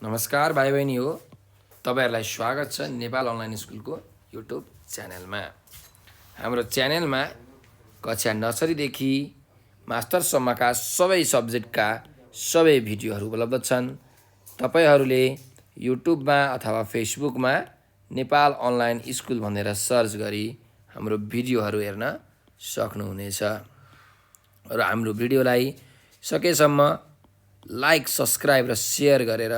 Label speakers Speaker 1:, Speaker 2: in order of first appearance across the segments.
Speaker 1: नमस्कार भाइ बहिनी हो, तपाईँहरूलाई स्वागत छ नेपाल अनलाइन स्कुलको युट्युब च्यानलमा। हाम्रो च्यानलमा कक्षा नर्सरीदेखि मास्टरसम्मका सबै सब्जेक्टका सबै भिडियोहरू उपलब्ध छन्। तपाईँहरूले युट्युबमा अथवा फेसबुकमा नेपाल अनलाइन स्कुल भनेर सर्च गरी हाम्रो भिडियोहरू हेर्न सक्नुहुनेछ र हाम्रो भिडियोलाई सकेसम्म लाइक, सब्सक्राइब र सेयर गरेर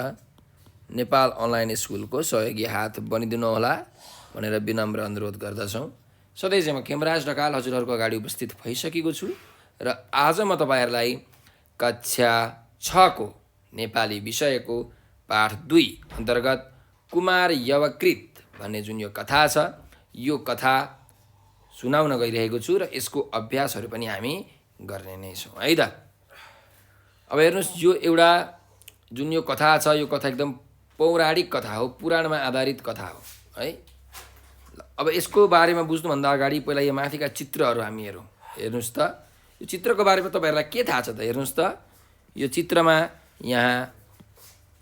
Speaker 1: नेपाल अनलाइन स्कुलको सहयोगी हात बनिदिनु होला भनेर विनम्र अनुरोध गर्दछौँ। सधैँ चाहिँ म खेमराज ढकाल हजुरहरूको अगाडि उपस्थित भइसकेको छु र आज म तपाईँहरूलाई कक्षा 6 को नेपाली विषयको पाठ 2 अन्तर्गत कुमार यवकृत भन्ने जुन यो कथा छ, यो कथा सुनाउन गइरहेको छु र यसको अभ्यासहरू पनि हामी गर्ने नै छौँ है त। अब हेर्नुहोस्, यो एउटा जुन यो कथा छ, यो कथा एकदम पौराणिक कथा हो, पुराणमा आधारित कथा हो है। अब यसको बारेमा बुझ्नुभन्दा अगाडि पहिला यो माथिका चित्रहरू हामी हेरौँ। हेर्नुहोस् त, यो चित्रको बारेमा तपाईँहरूलाई के थाहा छ त? हेर्नुहोस् त, यो चित्रमा यहाँ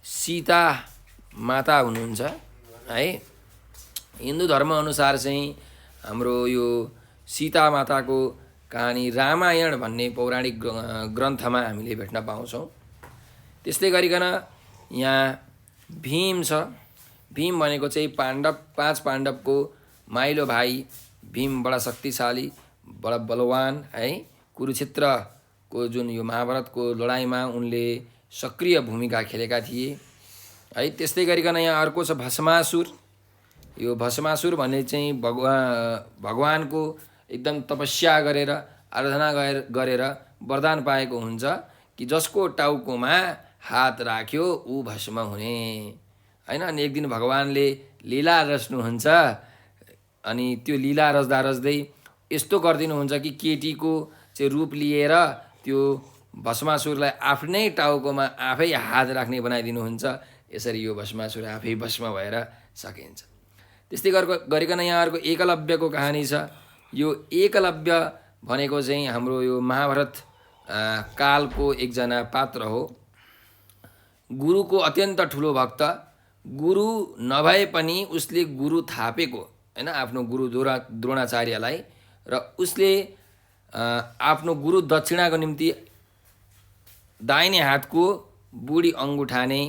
Speaker 1: सीता माता हुनुहुन्छ है। हिन्दू धर्मअनुसार चाहिँ हाम्रो यो सीता माताको कहानी रामायण भन्ने पौराणिक ग्रन्थमा हामीले भेट्न पाउँछौँ। त्यस्तै गरिकन यहाँ भीम छ। भीम भनेको चाहिँ 5 पाण्डवको माइलो भाइ भीम, बडा शक्तिशाली, बडा बलवान है। कुरुक्षेत्रको जुन यो महाभारतको लडाइँमा उनले सक्रिय भूमिका खेलेका थिए है। त्यस्तै गरिकन यहाँ अर्को छ भस्मासुर। यो भस्मासुर भन्ने चाहिँ भगवानको एकदम तपस्या गरेर, आराधना गरेर वरदान पाएको हुन्छ कि जसको टाउकोमा हात राख्यो ऊ भस्म हुने हैन। अनि एक दिन भगवानले लीला रच्नुहुन्छ अनि त्यो लीला रच्दा रच्दै यस्तो गरिदिनुहुन्छ कि केटीको चाहिँ रूप लिएर त्यो भस्मासुरलाई आफ्नै टाउकोमा आफै हात राख्ने बनाइदिनुहुन्छ। यसरी यो भस्मासुर आफै भस्म भएर सकिन्छ। त्यस्तै गरिकन यहाँ अर्को एकलव्यको कहानी छ। यो एकलव्य भनेको चाहिँ हाम्रो यो महाभारत कालको एकजना पात्र हो। गुरुको अत्यन्त ठुलो भक्त, गुरु नभए पनि उसले गुरु थापेको हैन आफ्नो गुरु द्रोणाचार्यलाई, र उसले आफ्नो गुरु दक्षिणाको निम्ति दाहिने हातको बुढी अङ्गुठा नै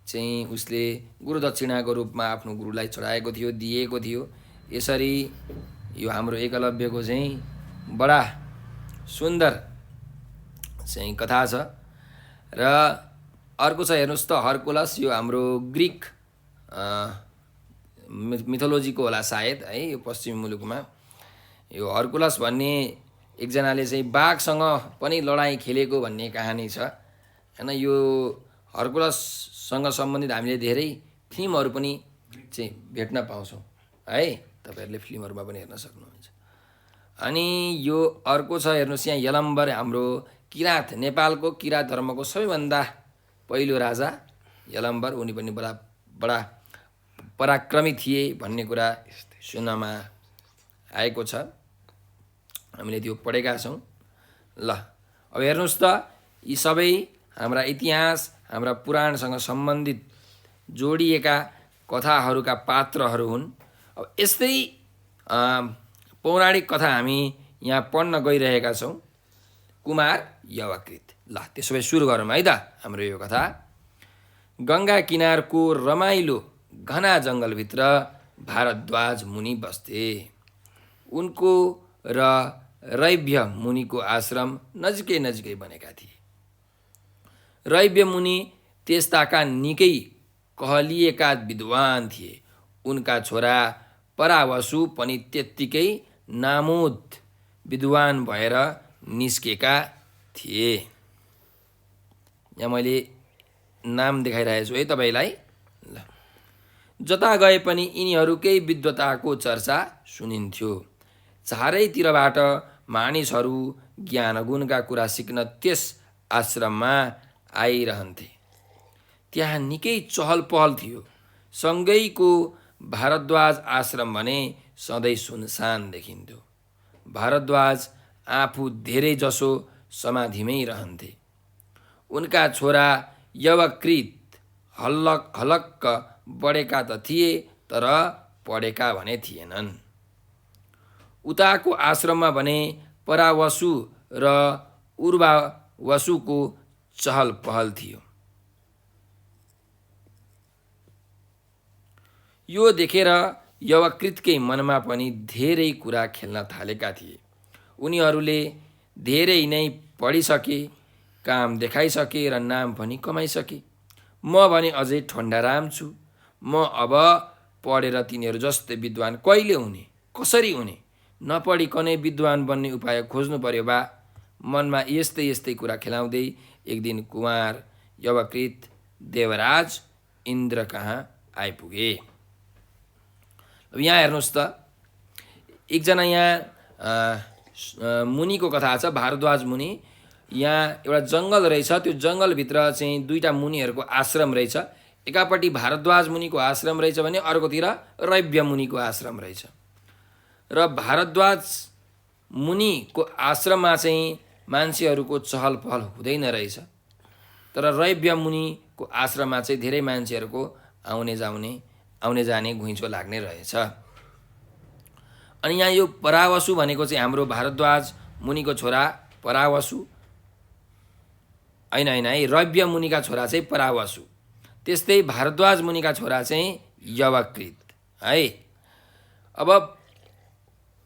Speaker 1: चाहिँ उसले गुरु दक्षिणाको रूपमा आफ्नो गुरुलाई चढाएको थियो, दिएको थियो। यसरी यो हाम्रो एकलव्यको चाहिँ बडा सुन्दर चाहिँ कथा छ। र अर्को छ हेर्नुहोस् त हर्कुलस। यो हाम्रो ग्रिक मिथोलोजीको होला सायद है, यो पश्चिमी मुलुकमा। यो हर्कुलस भन्ने एकजनाले चाहिँ बाघसँग पनि लडाइँ खेलेको भन्ने कहानी छ हैन। यो हर्कुलससँग सम्बन्धित हामीले धेरै फिल्महरू पनि चाहिँ भेट्न पाउँछौँ है। तपाईँहरूले फिल्महरूमा पनि हेर्न सक्नुहुन्छ। अनि यो अर्को छ हेर्नुहोस्, यहाँ यलम्बर, हाम्रो किराँत, नेपालको किराँत धर्मको सबैभन्दा पहिलो राजा यलम्बर। उनी पनि बडा पराक्रमी थिए भन्ने कुरा सुन्नमा आएको छ, हामीले त्यो पढेका छौँ। ल अब हेर्नुहोस् त, यी सबै हाम्रा इतिहास, हाम्रा पुराणसँग सम्बन्धित जोडिएका कथाहरूका पात्रहरू हुन्। अब यस्तै पौराणिक कथा हामी यहाँ पढ्न गइरहेका छौँ, कुमार यवकृत। ल त्यसो भए सुरु गरौँ है त हाम्रो यो कथा। गङ्गा किनारको रमाइलो घना जङ्गलभित्र भारद्वाज मुनि बस्थे। उनको र रैव्य मुनिको आश्रम नजिकै नजिकै बनेका थिए। रैव्य मुनि त्यस्ताका निकै कहलिएका विद्वान थिए। उनका छोरा परावसु पनि त्यत्तिकै नामुद विद्वान भएर निस्केका थिए। यहाँ मैले नाम देखाइरहेको छु है तपाईँलाई। ल जता गए पनि यिनीहरूकै विद्वताको चर्चा सुनिन्थ्यो। चारैतिरबाट मानिसहरू ज्ञानगुणका कुरा सिक्न त्यस आश्रममा आइरहन्थे। त्यहाँ निकै चहल पहल थियो। सँगैको भारद्वाज आश्रम भने सधैँ सुनसान देखिन्थ्यो। भारद्वाज आफू धेरै जसो समाधिमै रहन्थे। उनका छोरा यवकृत हलक्क बढेका त थिए तर पढेका भने थिएनन्। उताको आश्रममा भने परावसु र उर्वावसुको चहल पहल थियो। यो देखेर यवकृतकै मनमा पनि धेरै कुरा खेल्न थालेका थिए। उनीहरूले धेरै नै पढिसके, काम देखाइसके र नाम पनि कमाइसके। म भने अझै ठन्डाराम छु। म अब पढेर तिनीहरू जस्तै विद्वान कहिले हुने, कसरी हुने? नपढिकनै विद्वान बन्ने उपाय खोज्नु पर्यो बा। मनमा यस्तै यस्तै कुरा खेलाउँदै एक दिन कुमार यवकृत देवराज इन्द्र कहाँ आइपुगे। अब यहाँ हेर्नुहोस् त, एकजना यहाँ मुनिको कथा छ, भारद्वाज मुनि। यहाँ एउटा जङ्गल रहेछ, त्यो जङ्गलभित्र चाहिँ दुईवटा मुनिहरूको आश्रम रहेछ। एकापट्टि भारद्वाज मुनिको आश्रम रहेछ भने अर्कोतिर रैव्य मुनिको आश्रम रहेछ। र भारद्वाज मुनिको आश्रममा चाहिँ मान्छेहरूको चहल पहल हुँदैन रहेछ, तर रैव्य मुनिको आश्रममा चाहिँ धेरै मान्छेहरूको आउने जाने घुइँचो लाग्ने रहेछ। अनि यहाँ यो परावसु भनेको चाहिँ हाम्रो भारद्वाज मुनिको छोरा परावसु होइन है, रैव्य मुनिका छोरा चाहिँ परावसु। त्यस्तै भारद्वाज मुनिका छोरा चाहिँ यवकृत है। अब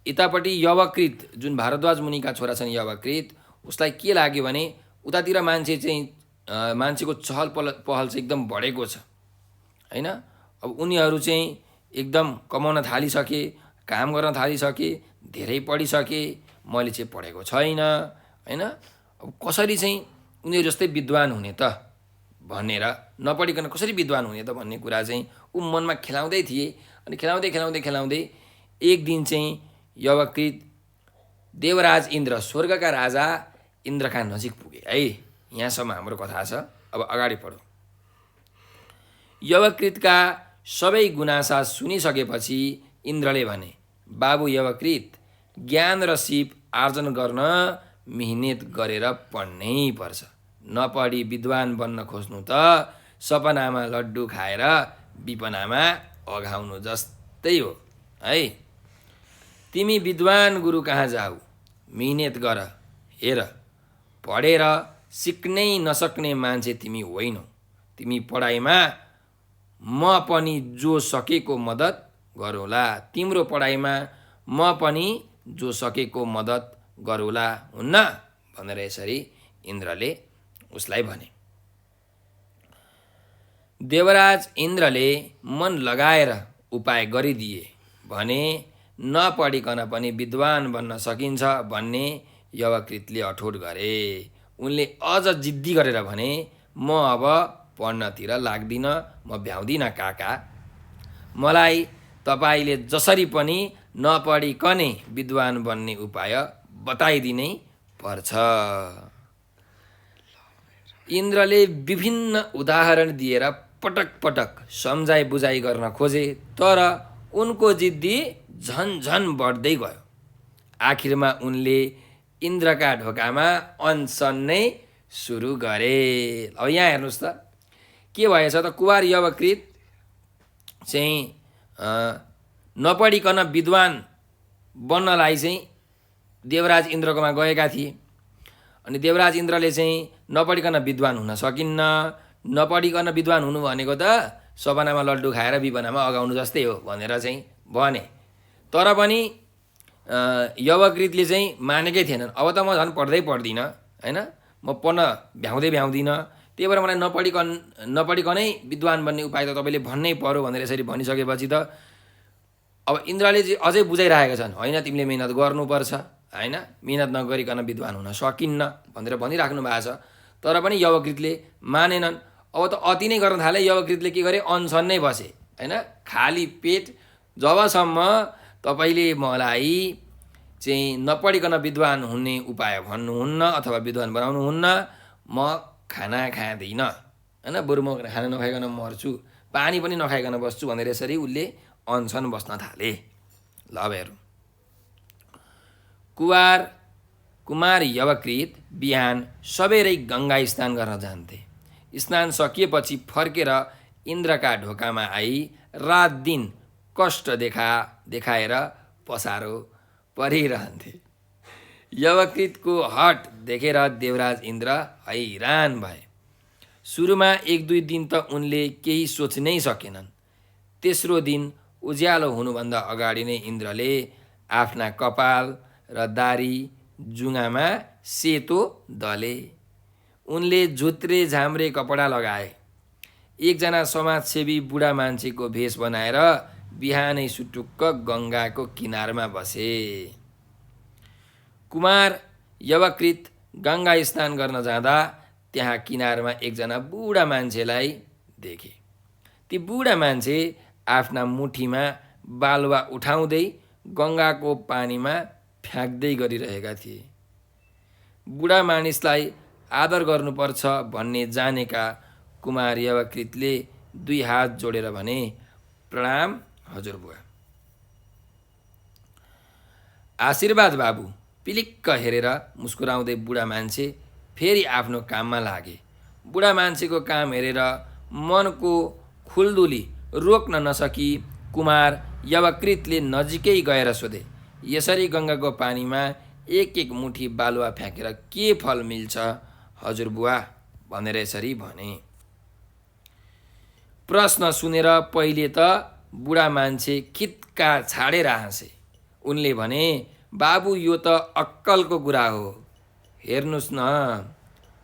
Speaker 1: यतापट्टि यवकृत जुन भारद्वाज मुनिका छोरा छन् यवकृत, उसलाई के लाग्यो भने उतातिर मान्छेको चहल पहल चाहिँ एकदम बढेको छ होइन। अब उनीहरू चाहिँ एकदम कमाउन थालिसके, काम गर्न थालिसके, धेरै पढिसके, मैले चाहिँ पढेको छैन होइन। अब कसरी चाहिँ उनीहरू जस्तै विद्वान हुने त भनेर, नपढिकन कसरी विद्वान हुने त भन्ने कुरा चाहिँ ऊ मनमा खेलाउँदै थिए। अनि खेलाउँदै एक दिन चाहिँ यवकृत देवराज इन्द्र, स्वर्गका राजा इन्द्रका नजिक पुगे है। यहाँसम्म हाम्रो कथा छ। अब अगाडि पढौँ। यवकृतका सबै गुनासा सुनिसकेपछि इन्द्रले भने, बाबु यवकृत, ज्ञान र सिप आर्जन गर्न मिहिनेत गरेर पढ्नै पर्छ। नपढी विद्वान बन्न खोज्नु त सपनामा लड्डु खाएर विपनामा अघाउनु जस्तै हो है। तिमी विद्वान गुरु कहाँ जाऊ, मिहिनेत गर। हेर, पढेर सिक्नै नसक्ने मान्छे तिमी होइनौ। तिमी पढाइमा म पनि जो सकेको मद्दत गरौँला, तिम्रो पढाइमा म पनि जो सकेको मद्दत गरौँला, हुन्न भनेर यसरी इन्द्रले उसलाई भने। देवराज इन्द्रले मन लगाएर उपाय गरिदिए भने नपढिकन पनि विद्वान बन्न सकिन्छ भन्ने यवकृतले अठोट गरे। उनले अझ जिद्दी गरेर भने, म अब पढ्नतिर लाग्दिनँ, म भ्याउँदिनँ काका। मलाई तपाईले जसरी पनि नपढिकनै विद्वान बन्ने उपाय बताइदिनै पर्छ। इन्द्रले विभिन्न उदाहरण दिएर पटक पटक सम्झाइ बुझाइ गर्न खोजे, तर उनको जिद्दी झन बढ्दै गयो। आखिरमा उनले इन्द्रका ढोकामा अनसन नै सुरु गरे। अब यहाँ हेर्नुहोस् त के भएछ त, कुमार यवकृत चाहिँ नपढिकन विद्वान बन्नलाई चाहिँ देवराज इन्द्रकोमा गएका थिए। अनि देवराज इन्द्रले चाहिँ नपढिकन विद्वान हुन सकिन्न, नपढिकन विद्वान हुनु भनेको त सपनामा लड्डु खाएर विपनामा अगाउनु जस्तै हो भनेर चाहिँ भने। तर पनि यवकृतले चाहिँ मानेकै थिएनन्। अब त म झन् पढ्दै पढ्दिनँ होइन, म पढ्न भ्याउँदिनँ, त्यही भएर मलाई नपढिकनै विद्वान बन्ने उपाय त तपाईँले भन्नै पर्यो भनेर यसरी भनिसकेपछि त अब इन्द्रले चाहिँ अझै बुझाइरहेका छन्, होइन तिमीले मिहिनेत गर्नुपर्छ होइन, मिहिनेत नगरिकन विद्वान हुन सकिन्न भनेर भनिराख्नु भएको छ। तर पनि यवकृतले मानेनन्। अब त अति नै गर्न थाले। यवकृतले के गरे, अनसन नै बसे होइन, खाली पेट। जबसम्म तपाईँले मलाई चाहिँ नपढिकन विद्वान हुने उपाय भन्नुहुन्न अथवा विद्वान बनाउनुहुन्न, म खाना खाँदिनँ होइन, बरु म खाना नखाइकन मर्छु, पानी पनि नखाइकन बस्छु भनेर यसरी उसले अनसन बस्न थाले। ल अब हेरौँ। कुमार यवकृत बिहान सबेरै गङ्गा स्नान गर्न जान्थे। स्नान सकिएपछि फर्केर इन्द्रका ढोकामा आई रात दिन कष्ट देखाएर पसारो परिरहन्थे। यवकृतको हट देखेर देवराज इन्द्र हैरान भए। सुरुमा 1-2 दिन त उनले केही सोच्नै सकेनन्। तेस्रो दिन उज्यालो हुनुभन्दा अगाडि नै इन्द्रले आफ्ना कपाल र दारी जुङ्गामा सेतो दले। उनले झुत्रे झाम्रे कपडा लगाए। एकजना समाजसेवी बुढा मान्छेको भेष बनाएर बिहानै सुटुक्क गङ्गाको किनारमा बसे। कुमार यवकृत गङ्गा स्नान गर्न जाँदा त्यहाँ किनारमा एकजना बुढा मान्छेलाई देखे। ती बुढा मान्छे आफ्ना मुठीमा बालुवा उठाउँदै गङ्गाको पानीमा फ्याँक्दै गरिरहेका थिए। बुढा मानिसलाई आदर गर्नुपर्छ भन्ने जानेका कुमार यवकृतले 2 हात जोडेर भने, प्रणाम हजुरबुवा। आशीर्वाद बाबु। पिलिक्क हेरेर मुस्कुराउँदै बुढा मान्छे फेरि आफ्नो काममा लागे। बुढा मान्छेको काम हेरेर मनको खुल्दुली रोक्न नसकी कुमार यवकृतले नजिकै गएर सोधे, यसरी गङ्गाको पानीमा 1-1 मुठी बालुवा फ्याँकेर के फल मिल्छ हजुरबुवा भनेर यसरी भने। प्रश्न सुनेर पहिले त बुढा मान्छे खित्का छाडेर हाँसे। उनले भने, बाबु यो त अक्कलको कुरा हो। हेर्नुहोस् न,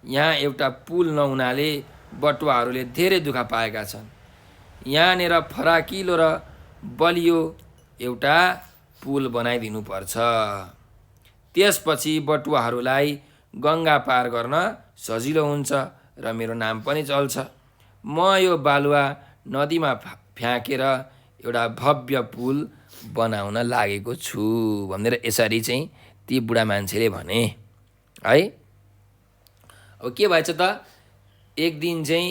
Speaker 1: यहाँ एउटा पुल नहुनाले बटुवाहरूले धेरै दुःख पाएका छन्। यहाँनिर फराकिलो र बलियो एउटा पुल बनाइदिनु पर्छ। त्यसपछि बटुवाहरूलाई गङ्गा पार गर्न सजिलो हुन्छ र मेरो नाम पनि चल्छ। म यो बालुवा नदीमा फ्याँकेर एउटा भव्य पुल बनाउन लागेको छु भनेर यसरी चाहिँ ती बुढा मान्छेले भने है। अब के भएछ त, एक दिन चाहिँ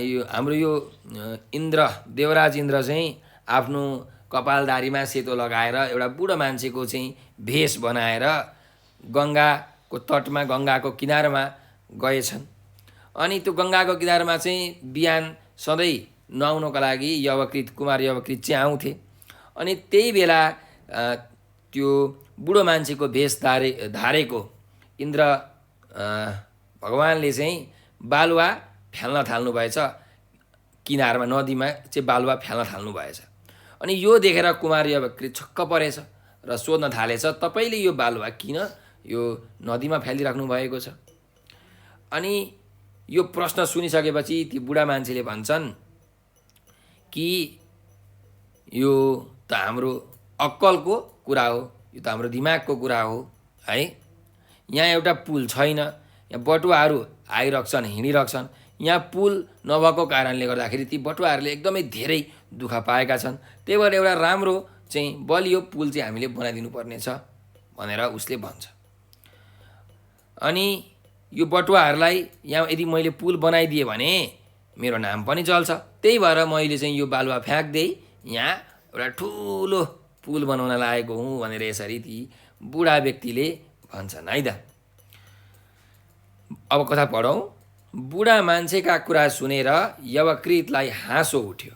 Speaker 1: यो हाम्रो यो देवराज इन्द्र चाहिँ आफ्नो कपालदारीमा सेतो लगाएर एउटा बुढो मान्छेको चाहिँ भेष बनाएर गङ्गाको तटमा गङ्गाको किनारमा गएछन्। अनि त्यो गङ्गाको किनारमा चाहिँ बिहान सधैँ नुहाउनको लागि कुमार यवकृत चाहिँ आउँथे। अनि त्यही बेला त्यो बुढो मान्छेको भेष धारेको इन्द्र भगवानले चाहिँ बालुवा फ्याल्न थाल्नु भएछ। किनारमा नदीमा चाहिँ बालुवा फ्याल्न थाल्नु भएछ। अनि यो देखेर कुमार यवकृत छक्क परेछ र सोध्न थालेछ, तपाईँले यो बालुवा किन यो नदीमा फ्यालिराख्नु भएको छ? अनि यो प्रश्न सुनिसकेपछि ती बुढा मान्छेले भन्छन् कि यो त हाम्रो अक्कलको कुरा हो, यो त हाम्रो दिमागको कुरा हो है। यहाँ एउटा पुल छैन, यहाँ बटुवाहरू आइरहन्छन् हिँडिरहन्छन्। यहाँ पुल नभएको कारणले गर्दाखेरि ती बटुवाहरूले एकदमै धेरै दुःख पाएका छन्। त्यही भएर एउटा राम्रो चाहिँ बलियो पुल चाहिँ हामीले बनाइदिनु पर्नेछ भनेर उसले भन्छ। अनि यो बटुवाहरूलाई यहाँ यदि मैले पुल बनाइदिएँ भने मेरो नाम पनि चल्छ। त्यही भएर मैले चाहिँ यो बालुवा फ्याँक्दै यहाँ एउटा ठुलो पुल बनाउन लागेको हुँ भनेर यसरी ती बुढा व्यक्तिले भन्छन् है त। अब कथा पढौँ। बुढा मान्छेका कुरा सुनेर यवकृतलाई हाँसो उठ्यो।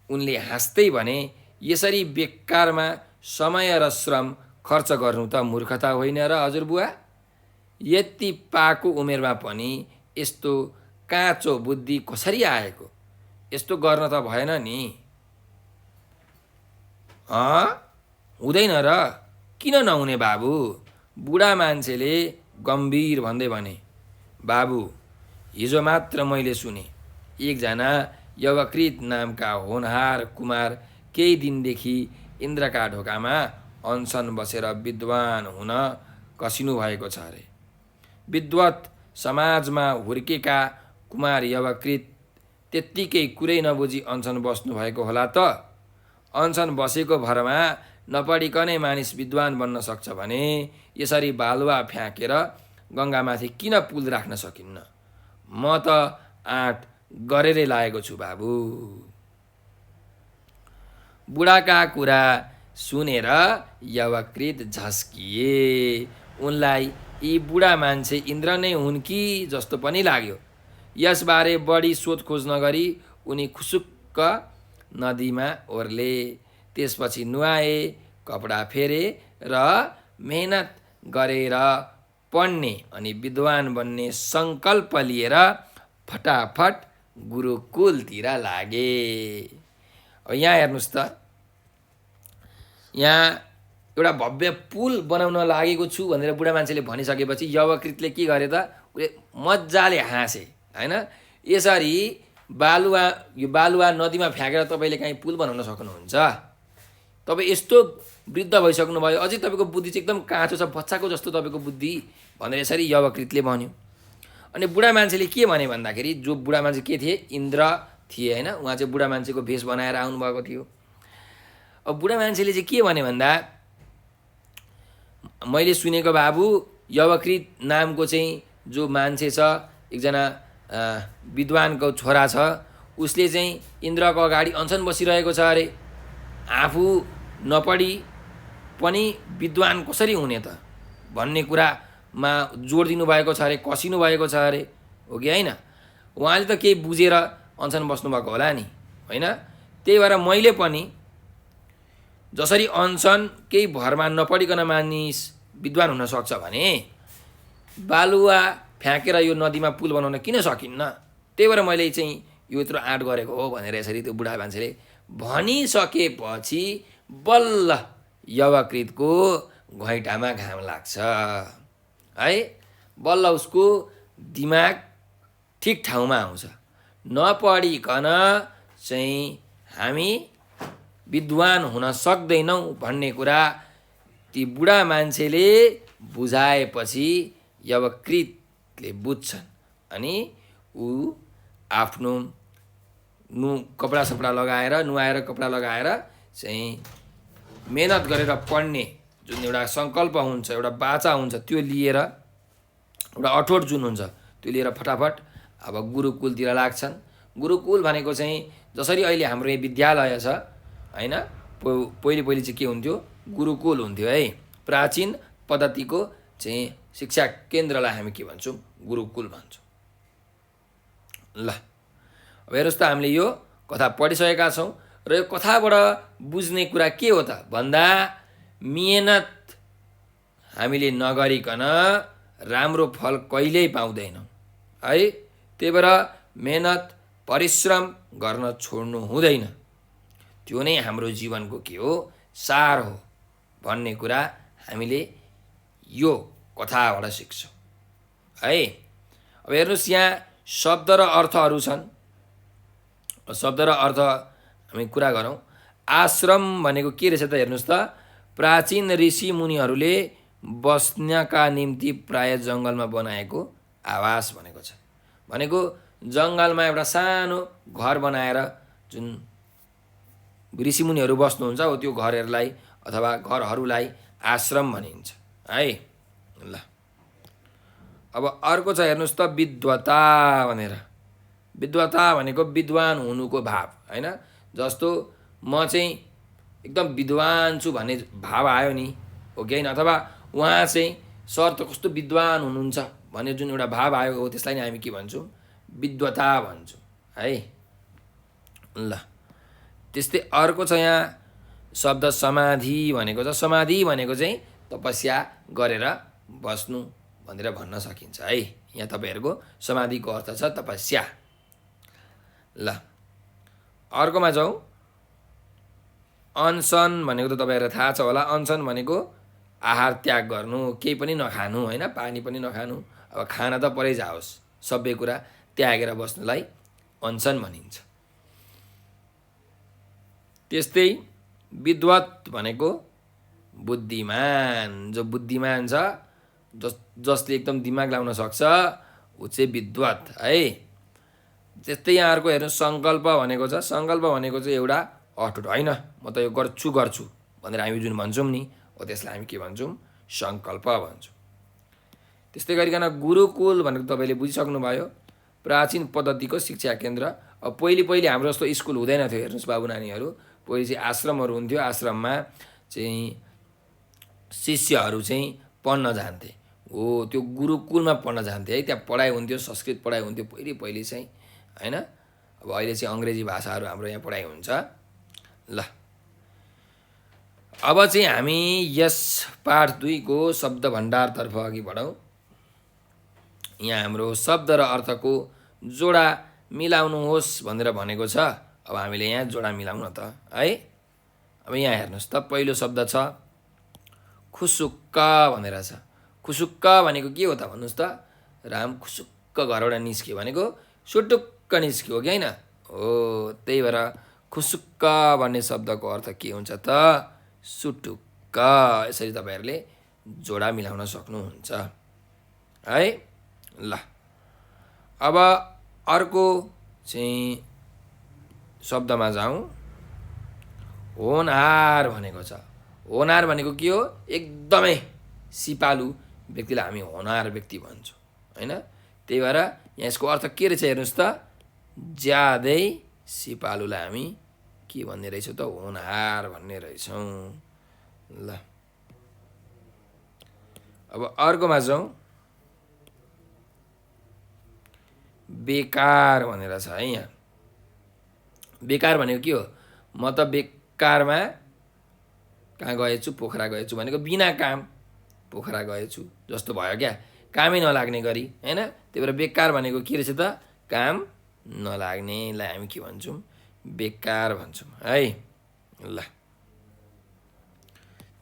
Speaker 1: उनले हाँस्दै भने, यसरी बेकारमा समय र श्रम खर्च गर्नु त मूर्खता होइन र हजुरबुवा? यति पाको उमेरमा पनि यस्तो काँचो बुद्धि कसरी आएको? यस्तो गर्न त भएन नि। हुँदैन र? किन नहुने बाबु? बुढा मान्छेले गम्भीर भन्दै भने, बाबु हिजो मात्र मैले सुने एकजना यवकृत नामका होनहार कुमार केही दिनदेखि इन्द्रका ढोकामा अनसन बसेर विद्वान हुन कसिनु भएको छ अरे। विद्वत समाजमा हुर्केका कुमार यवकृत त्यत्तिकै कुरै नबुझी अनसन बस्नु भएको होला त? अनसन बसेको भरमा नपढिकनै मानिस विद्वान बन्न सक्छ भने यसरी बालुवा फ्याँकेर गङ्गामाथि किन पुल राख्न सकिन्न? म त आँट गरेरै लागेको छु बाबु। बुढाका कुरा सुनेर यवकृत झस्किए। उनलाई यी बुढा मान्छे इन्द्र नै हुन् कि जस्तो पनि लाग्यो। यसबारे बढी सोधखोज नगरी उनी खुसुक्क नदीमा ओर्ले। त्यसपछि नुहाए, कपडा फेरे र मेहनत गरेर पढ्ने अनि विद्वान बन्ने सङ्कल्प लिएर फटाफट गुरुकुलतिर लागे। अब यहाँ हेर्नुहोस् त, यहाँ एउटा भव्य पुल बनाउन लागेको छु भनेर बुढा मान्छेले भनिसकेपछि यवकृतले के गरे त, उसले मजाले हाँसे होइन। यसरी यो बालुवा नदीमा फ्याँकेर तपाईँले काहीँ पुल बनाउन सक्नुहुन्छ? तपाईँ यस्तो वृद्ध भइसक्नु भयो, अझै तपाईँको बुद्धि चाहिँ एकदम काँचो छ, बच्चाको जस्तो तपाईँको बुद्धि भनेर यसरी यवकृतले भन्यो। अनि बुढा मान्छेले के भने भन्दाखेरि, जो बुढा मान्छे के थिए, इन्द्र थिए होइन, उहाँ चाहिँ बुढा मान्छेको भेष बनाएर आउनुभएको थियो। अब बुढा मान्छेले चाहिँ के भने भन्दा, मैले सुनेको बाबु यवकृत नामको चाहिँ जो मान्छे छ, एकजना विद्वानको छोरा छ, उसले चाहिँ इन्द्रको अगाडि अनसन बसिरहेको छ अरे। आफू नपढी पनि विद्वान कसरी हुने त भन्ने कुरामा जोड दिनुभएको छ अरे, कसिनु भएको छ अरे, हो कि होइन? उहाँले त केही बुझेर अनसन बस्नुभएको होला नि, होइन? त्यही भएर मैले पनि जसरी अनसन केही भरमा नपढिकन मानिस विद्वान हुन सक्छ भने बालुवा फ्याँकेर यो नदीमा पुल बनाउन किन सकिन्न? त्यही भएर मैले चाहिँ यो यत्रो आँट गरेको हो भनेर यसरी त्यो बुढा मान्छेले भनिसकेपछि बल्ल यवकृतको घैँटामा घाम लाग्छ है। बल्ल उसको दिमाग ठिक ठाउँमा आउँछ। नपढिकन चाहिँ हामी विद्वान हुन सक्दैनौँ भन्ने कुरा ती बुढा मान्छेले बुझाएपछि यवकृतले बुझ्छन्। अनि ऊ आफ्नो कपडा सपडा लगाएर, नुहाएर कपडा लगाएर चाहिँ मेहनत गरेर पढ्ने जुन एउटा सङ्कल्प हुन्छ, एउटा बाचा हुन्छ, त्यो लिएर, एउटा अठोट जुन हुन्छ त्यो लिएर फटाफट अब गुरुकुलतिर लाग्छन्। गुरुकुल भनेको चाहिँ जसरी अहिले हाम्रो यहाँ विद्यालय छ होइन, पहिले चाहिँ के हुन्थ्यो, गुरुकुल हुन्थ्यो है। प्राचीन पद्धतिको चाहिँ शिक्षा केन्द्रलाई हामी के भन्छौँ, गुरुकुल भन्छौँ। ल अब हेर्नुहोस् त, हामीले यो कथा पढिसकेका छौँ र यो कथाबाट बुझ्ने कुरा के हो त भन्दा, मेहनत हामीले नगरिकन राम्रो फल कहिल्यै पाउँदैनौँ है। त्यही भएर मेहनत परिश्रम गर्न छोड्नु हुँदैन। त्यो नै हाम्रो जीवनको के हो, सार हो भन्ने कुरा हामीले यो कथाबाट सिक्छौँ है। अब हेर्नुहोस्, यहाँ शब्द र अर्थहरू छन्। शब्द र अर्थ हामी कुरा गरौँ। आश्रम भनेको के रहेछ त हेर्नुहोस् त, प्राचीन ऋषि मुनिहरूले बस्नका निम्ति प्राय जङ्गलमा बनाएको आवास भनेको छ। भनेको जङ्गलमा एउटा सानो घर बनाएर जुन ऋषिमुनिहरू बस्नुहुन्छ हो, त्यो घरहरूलाई अथवा घरहरूलाई आश्रम भनिन्छ है। ल अब अर्को छ हेर्नुहोस् त, विद्वता भनेर। विद्वता भनेको विद्वान हुनुको भाव होइन। जस्तो म चाहिँ एकदम विद्वान छु भन्ने भाव आयो नि, हो कि होइन? अथवा उहाँ चाहिँ सर त कस्तो विद्वान हुनुहुन्छ भन्ने जुन एउटा भाव आयो हो, त्यसलाई नै हामी के भन्छौँ, विद्वता भन्छौँ है। ल त्यस्तै अर्को छ यहाँ शब्द समाधि भनेको छ। समाधि भनेको चाहिँ तपस्या गरेर बस्नु भनेर भन्न सकिन्छ है। यहाँ तपाईँहरूको समाधिको अर्थ छ तपस्या। ल अर्कोमा जाउँ। अनसन भनेको त तपाईँहरूलाई थाहा छ होला। अनसन भनेको आहार त्याग गर्नु, केही पनि नखानु होइन, पानी पनि नखानु। अब खाना त परै जाओस्, सबै कुरा त्यागेर बस्नुलाई अनसन भनिन्छ। त्यस्तै विद्वत भनेको बुद्धिमान, जो बुद्धिमान छ, जसले एकदम दिमाग लाउन सक्छ, ऊ चाहिँ विद्वत है। त्यस्तै यहाँ अर्को हेर्नु, सङ्कल्प भनेको छ। सङ्कल्प भनेको चाहिँ एउटा अटुट होइन, म त यो गर्छु भनेर हामी जुन भन्छौँ नि, हो त्यसलाई हामी के भन्छौँ, सङ्कल्प भन्छौँ। त्यस्तै गरिकन गुरुकुल भनेको तपाईँले बुझिसक्नुभयो, प्राचीन पद्धतिको शिक्षा केन्द्र। अब पहिले हाम्रो जस्तो स्कुल हुँदैन थियो हेर्नुहोस् बाबु नानीहरू। पहिले चाहिँ आश्रमहरू हुन्थ्यो। आश्रममा चाहिँ शिष्यहरू चाहिँ पढ्न जान्थे। हो त्यो गुरुकुलमा पढ्न जान्थे है, त्यहाँ पढाइ हुन्थ्यो, संस्कृत पढाइ हुन्थ्यो पहिले चाहिँ होइन। अब अहिले चाहिँ अङ्ग्रेजी भाषाहरू हाम्रो यहाँ पढाइ हुन्छ। ल अब चाहिँ हामी यस पाठ 2 को शब्द भण्डारतर्फ अघि बढौँ। यहाँ हाम्रो शब्द र अर्थको जोडा मिलाउनुहोस् भनेर भनेको छ। अब हामीले यहाँ जोडा मिलाउँ न त है। अब यहाँ हेर्नुहोस् त, पहिलो शब्द छ खुसुक्क भनेर छ। खुसुक्क भनेको के हो त भन्नुहोस् त? राम खुसुक्क घरबाट निस्क्यो भनेको सुटुक्क निस्क्यो हो कि होइन? हो, त्यही भएर खुसुक्क भन्ने शब्दको अर्थ के हुन्छ त? सुटुक्क। यसरी तपाईँहरूले जोडा मिलाउन सक्नुहुन्छ है। ल अब अर्को चाहिँ शब्दमा जाउँ। होनहार भनेको छ। होनहार भनेको के हो? एकदमै सिपालु व्यक्तिलाई हामी होनहार व्यक्ति भन्छौँ होइन। त्यही भएर यहाँ यसको अर्थ के रहेछ हेर्नुहोस् त? ज्यादै सिपालुलाई हामी के भन्ने रहेछौँ त? होनहार भन्ने रहेछौँ। ल अब अर्कोमा जाउँ। बेकार भनेर छ है यहाँ। बेकार भनेको के हो? म त बेकारमा कहाँ गएछु? पोखरा गएछु भनेको बिना काम पोखरा गएछु जस्तो भयो क्या, कामै नलाग्ने गरी होइन। त्यही भएर बेकार भनेको के रहेछ त? काम नलाग्नेलाई हामी के भन्छौँ? बेकार भन्छौँ है। ल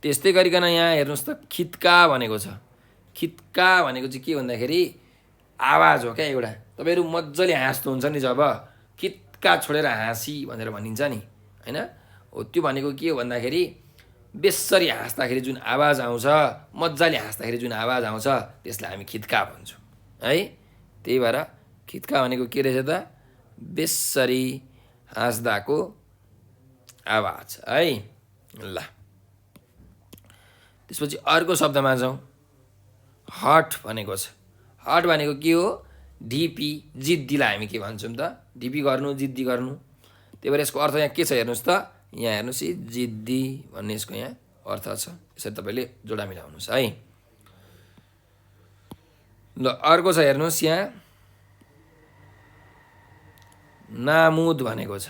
Speaker 1: त्यस्तै गरिकन यहाँ हेर्नुहोस् त, खित्का भनेको छ। खित्का भनेको चाहिँ के भन्दाखेरि आवाज हो क्या एउटा। तपाईँहरू मजाले हाँस्नुहुन्छ नि जब खित्का छोडेर हाँसी भनेर भनिन्छ नि होइन। हो त्यो भनेको के हो भन्दाखेरि बेसरी हाँस्दाखेरि जुन आवाज आउँछ, मजाले हाँस्दाखेरि जुन आवाज आउँछ त्यसलाई हामी खित्का भन्छौँ है। त्यही भएर खित्का भनेको के रहेछ त? बेसरी हाँस्दाको आवाज है। ल त्यसपछि अर्को शब्दमा जाउँ। हट भनेको छ। हट भनेको के हो? ढिपी, जिद्दीलाई हामी के भन्छौँ त? ढिपी गर्नु, जिद्दी गर्नु। त्यही भएर यसको अर्थ यहाँ के छ हेर्नुहोस् त? यहाँ हेर्नुहोस् है, जिद्दी भन्ने यसको यहाँ अर्थ छ। यसरी तपाईँले जोडा मिलाउनुहोस् है। ल अर्को छ हेर्नुहोस् यहाँ, नामुद भनेको छ।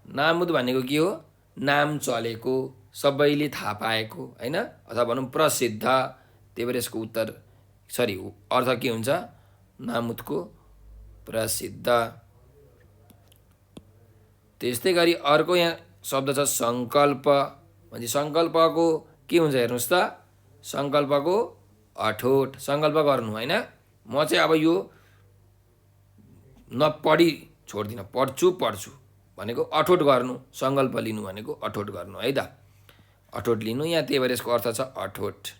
Speaker 1: नामुद भनेको के हो? नाम चलेको, सबैले थाहा पाएको होइन, अथवा भनौँ प्रसिद्ध। त्यही भएर यसको अर्थ के हुन्छ? नामुदको प्रसिद्ध। त्यस्तै गरी अर्को यहाँ शब्द छ सङ्कल्प। भने सङ्कल्पको के हुन्छ हेर्नुहोस् त? सङ्कल्पको अठोट, सङ्कल्प गर्नु होइन। म चाहिँ अब यो नपढी छोड्दिनँ, पढ्छु भनेको अठोट गर्नु। सङ्कल्प लिनु भनेको अठोट गर्नु है त, अठोट लिनु यहाँ। त्यही भएर यसको अर्थ छ अठोट।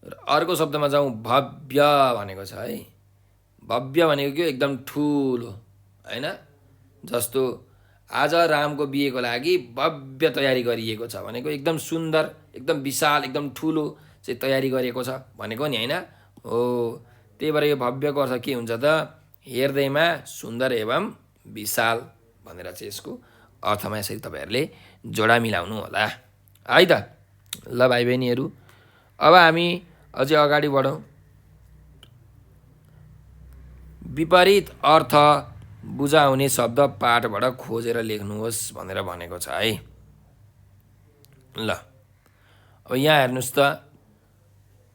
Speaker 1: र अर्को शब्दमा जाउँ, भव्य भनेको छ है। भव्य भनेको के हो? एकदम ठुलो होइन। जस्तो आज रामको बिहेको लागि भव्य तयारी गरिएको छ भनेको एकदम सुन्दर, एकदम विशाल, एकदम ठुलो चाहिँ तयारी गरिएको छ भनेको नि होइन। हो, त्यही भएर यो भव्यको अर्थ के हुन्छ त? हेर्दैमा सुन्दर एवं विशाल भनेर चाहिँ यसको अर्थमा यसरी तपाईँहरूले जोडा मिलाउनु होला है त। ल भाइ बहिनीहरू, अब हामी अझै अगाडि बढौँ। विपरीत अर्थ बुझाउने शब्द पाठबाट खोजेर लेख्नुहोस् भनेर भनेको छ है। ल अब यहाँ हेर्नुहोस् त,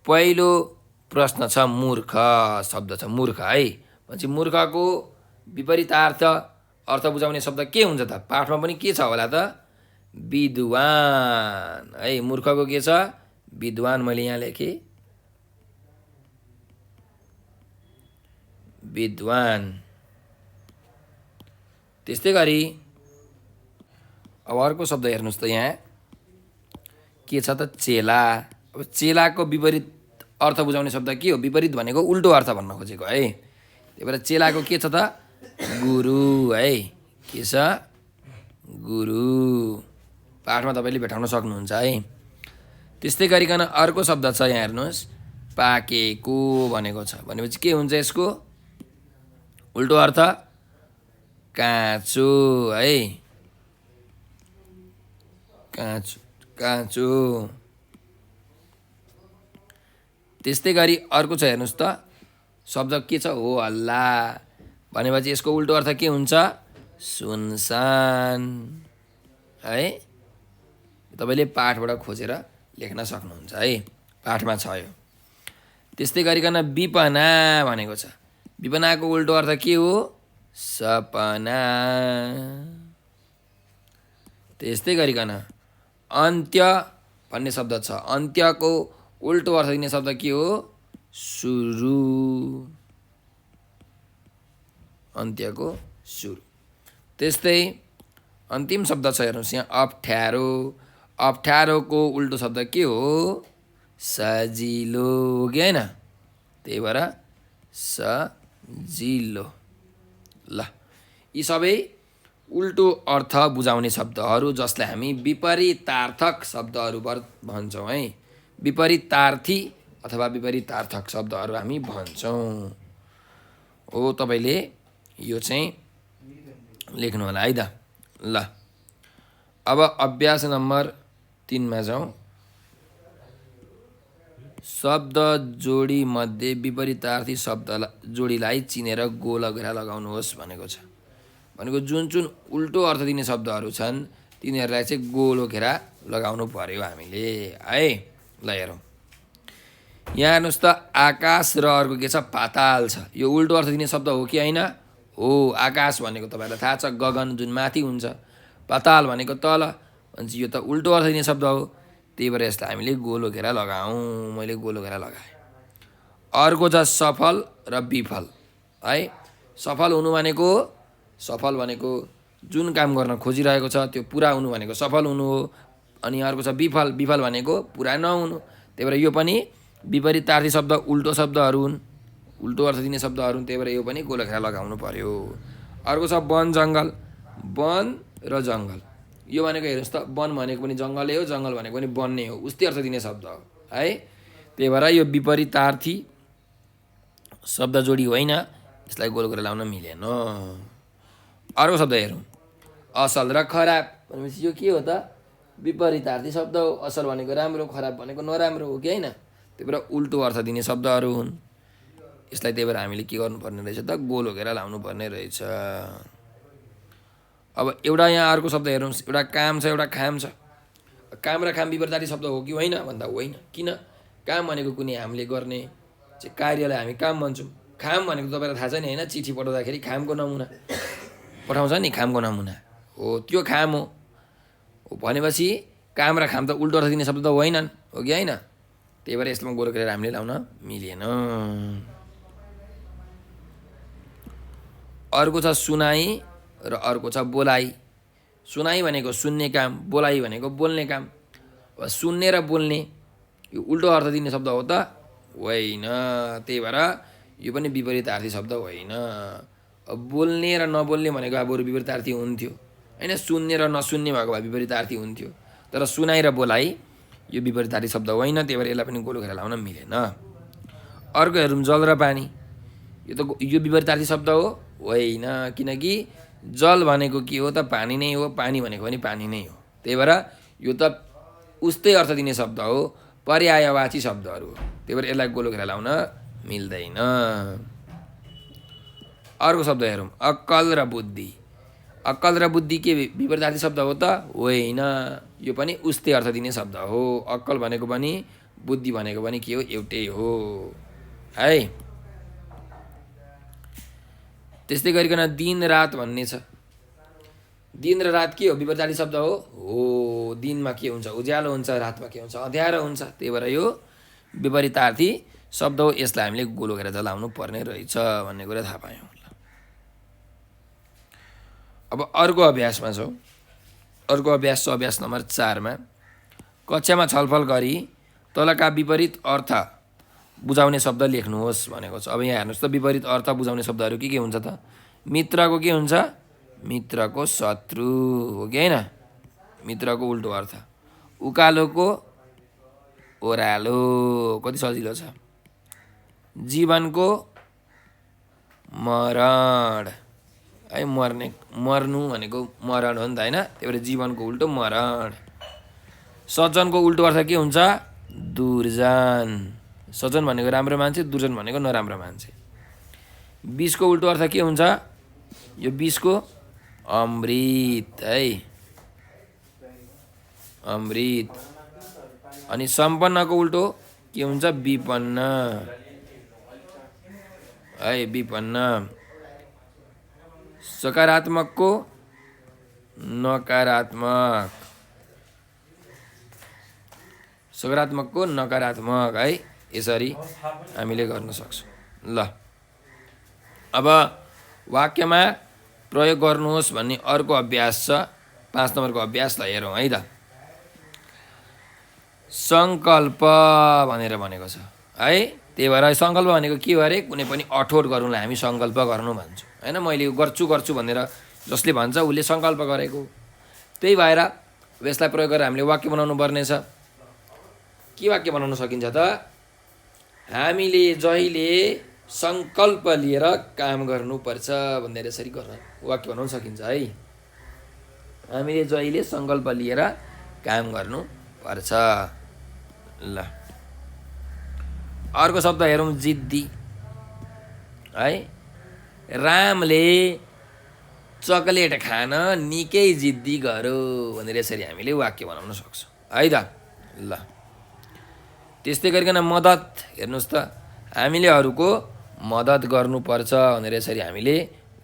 Speaker 1: पहिलो प्रश्न छ मूर्ख शब्द छ। मूर्ख है भनेपछि मूर्खको विपरीतार्थ अर्थ बुझाउने शब्द के हुन्छ त? पाठमा पनि के छ होला त? विद्वान है। मूर्खको के छ? विद्वान। मैले यहाँ लेखेँ विद्वान। त्यस्तै गरी अब अर्को शब्द हेर्नुहोस् त, यहाँ के छ त? चेला। अब चेलाको विपरीत अर्थ बुझाउने शब्द के हो? विपरीत भनेको उल्टो अर्थ भन्न खोजेको है। त्यही भएर चेलाको के छ त? गुरु है। के छ? गुरु। पाठमा तपाईँले भेटाउन सक्नुहुन्छ है। त्यस्तै गरिकन अर्को शब्द छ यहाँ हेर्नुहोस्, पाकेको भनेको छ। भनेपछि के हुन्छ यसको उल्टो अर्थ? काँचो है। काँचो। त्यस्तै गरी अर्को छ हेर्नुहोस् त, शब्द के छ, हो हल्ला भनेपछि यसको उल्टो अर्थ के हुन्छ, सुनसान है। तपाईँले पाठबाट खोजेर लेख्न सक्नुहुन्छ है, पाठमा छ यो। त्यस्तै गरिकन विपना भनेको छ, विपनाको उल्टो अर्थ के हो, सपना। त्यस्तै गरिकन अन्त्य भन्ने शब्द छ, अन्त्यको उल्टो अर्थ दिने शब्द के हो, सुरु। अन्त्यको सुरु। त्यस्तै अन्तिम शब्द छ हेर्नुहोस् यहाँ, अप्ठ्यारो। अप्ठ्यारोको उल्टो शब्द के हो, सजिलो, हो कि होइन, त्यही भएर सजिलो। ल, यी सबै उल्टो अर्थ बुझाउने शब्दहरू जसलाई हामी विपरीतार्थक शब्दहरू भन्छौँ है। विपरीतार्थी अथवा विपरीतार्थक शब्दहरू हामी भन्छौँ हो। तपाईँले यो चाहिँ लेख्नु होला है त। ल, अब अभ्यास नम्बर 3 मा जाउँ। शब्द जोडी मध्ये विपरीतार्थी शब्द जोडीलाई चिनेर गोल घेरा लगाउनुहोस् भनेको छ। भनेको जुन जुन उल्टो अर्थ दिने शब्दहरू छन् तिनीहरूलाई चाहिँ गोलो घेरा लगाउनु पर्यो हामीले है। ल हेरौँ, यहाँ हेर्नुहोस् त, आकाश र अर्को के छ, पाताल छ। यो उल्टो अर्थ दिने शब्द हो कि होइन, हो। आकाश भनेको तपाईँहरूलाई थाहा छ गगन जुन माथि हुन्छ, पाताल भनेको तल, भनेपछि यो त उल्टो अर्थ दिने शब्द हो, त्यही भएर यसलाई हामीले गोलो घेरा लगाऊँ। मैले गोलो घेरा लगाएँ। अर्को छ सफल र विफल है। सफल हुनु भनेको, सफल भनेको जुन काम गर्न खोजिरहेको छ त्यो पुरा हुनु भनेको सफल हुनु हो। अनि अर्को छ विफल, विफल भनेको पुरा नहुनु। त्यही भएर यो पनि विपरीतार्थी शब्द, उल्टो शब्दहरू हुन्, उल्टो अर्थ दिने शब्दहरू हुन्, त्यही भएर यो पनि गोलो घेरा लगाउनु पर्यो। अर्को छ वन जङ्गल। वन र जङ्गल, यो भनेको हेर्नुहोस् त, वन भनेको पनि जङ्गलै हो, जङ्गल भनेको पनि वन नै हो, उस्तै अर्थ दिने शब्द हो है। त्यही भएर यो विपरीतार्थी शब्द जोडी होइन, यसलाई गोलो गरेर लाउन मिलेन। अर्को शब्द हेरौँ, असल र खराब भनेपछि यो के हो त, विपरीतार्थी शब्द हो। असल भनेको राम्रो, खराब भनेको नराम्रो, हो कि होइन, त्यही भएर उल्टो अर्थ दिने शब्दहरू हुन्। यसलाई त्यही भएर हामीले के गर्नुपर्ने रहेछ त, गोलो घेरा लाउनु पर्ने रहेछ। अब एउटा यहाँ अर्को शब्द हेर्नुहोस्, एउटा काम छ, एउटा खाम छ। काम र खाम विपरीतार्थी शब्द हो कि होइन भन्दा होइन। किन, काम भनेको कुनै हामीले गर्ने चाहिँ कार्यलाई हामी काम भन्छौँ। खाम भनेको तपाईँलाई थाहा छ नि होइन, चिठी पठाउँदाखेरि खामको नमुना पठाउँछ नि, खामको नमुना हो, त्यो खाम हो। भनेपछि काम र खाम त उल्टो अर्थ दिने शब्द त होइनन्, हो कि होइन, त्यही भएर यसमा गोलो गरेर हामीले लाउन मिलेन। अर्को छ सुनाई र अर्को छ बोलाइ। सुनाई भनेको सुन्ने काम, बोलाइ भनेको बोल्ने काम। अब सुन्ने र बोल्ने यो उल्टो अर्थ दिने शब्द हो त होइन, त्यही भएर यो पनि विपरीतार्थी शब्द होइन। अब बोल्ने र नबोल्ने भनेको अब बरु विपरीतार्थी हुन्थ्यो होइन, सुन्ने र नसुन्ने भएको भए विपरीतार्थी हुन्थ्यो। तर सुनाइ र बोलाइ यो विपरीतार्थी शब्द होइन, त्यही भएर यसलाई पनि गोलो घेरा लाउन मिलेन। अर्को हेरौँ, जल र पानी। यो विपरीतार्थी शब्द हो होइन, किनकि जल भनेको के हो त, पानी नै हो, पानी भनेको पनि पानी नै हो। त्यही भएर यो त उस्तै अर्थ दिने शब्द हो, पर्यायवाची शब्दहरू हो, त्यही भएर यसलाई गोलो घेरा लाउन मिल्दैन। अर्को शब्द हेरौँ, अक्कल र बुद्धि। अक्कल र बुद्धि के विपरीतार्थी शब्द हो त होइन, यो पनि उस्तै अर्थ दिने शब्द हो। अक्कल भनेको पनि बुद्धि भनेको पनि के हो, एउटै हो है। त्यस्तै गरिकन दिन रात भन्ने छ। दिन र रात के हो, विपरीतार्थी शब्द हो। दिनमा के हुन्छ, उज्यालो हुन्छ, रातमा के हुन्छ, अँध्यारो हुन्छ, त्यही भएर यो विपरीतार्थी शब्द हो। यसलाई हामीले गोलो घेरा जलाउनु पर्ने रहेछ भन्ने कुरा थाहा पायौँ। अब अर्को अभ्यासमा छौँ। अर्को अभ्यास छ अभ्यास नम्बर 4 मा। कक्षामा छलफल गरी तलका विपरीत अर्थ बुझाउने शब्द लेख्नुहोस् भनेको छ। अब यहाँ हेर्नुहोस् त, विपरीत अर्थ बुझाउने शब्दहरू के हुन्छ त, मित्रको के हुन्छ, मित्रको शत्रु, हो कि होइन, मित्रको उल्टो अर्थ। उकालोको ओह्रालो, कति सजिलो छ। जीवनको मरण है, मर्ने, मर्नु भनेको मरण हो नि त होइन, त्यही भएर जीवनको उल्टो मरण। सज्जनको उल्टो अर्थ के हुन्छ, दुर्जन, सज्जन भनेको राम्रो मान्छे, दुर्जन भनेको नराम्रो मान्छे। विषको उल्टो अर्थ के हुन्छ? यो विषको अमृत है, अमृत। अनि सम्पन्नको उल्टो के हुन्छ? विपन्न है, विपन्न। सकारात्मकको नकारात्मक, सकारात्मकको नकारात्मक है, यसरी हामीले गर्न सक्छौँ। ल अब वाक्यमा प्रयोग गर्नुहोस् भन्ने अर्को अभ्यास छ, 5 नम्बरको अभ्यासलाई हेरौँ है त। सङ्कल्प भनेर भनेको छ है, त्यही भएर सङ्कल्प भनेको के हो अरे? कुनै पनि अठोट गर्नुलाई हामी सङ्कल्प गर्नु भन्छौँ होइन। मैले यो गर्छु भनेर जसले भन्छ उसले सङ्कल्प गरेको। त्यही भएर यसलाई प्रयोग गरेर हामीले वाक्य बनाउनु पर्नेछ। के वाक्य बनाउन सकिन्छ त? हामीले जहिले सङ्कल्प लिएर काम गर्नुपर्छ भनेर यसरी गर्न वाक्य बनाउन सकिन्छ है। हामीले जहिले सङ्कल्प लिएर काम गर्नुपर्छ। ल अर्को शब्द हेरौँ, जिद्दी है। रामले चकलेट खान निकै जिद्दी गर्यो भनेर यसरी हामीले वाक्य बनाउन सक्छौँ है त। ल त्यस्तै गरिकन मद्दत हेर्नुहोस् त, हामीले अरूको मद्दत गर्नुपर्छ भनेर यसरी हामीले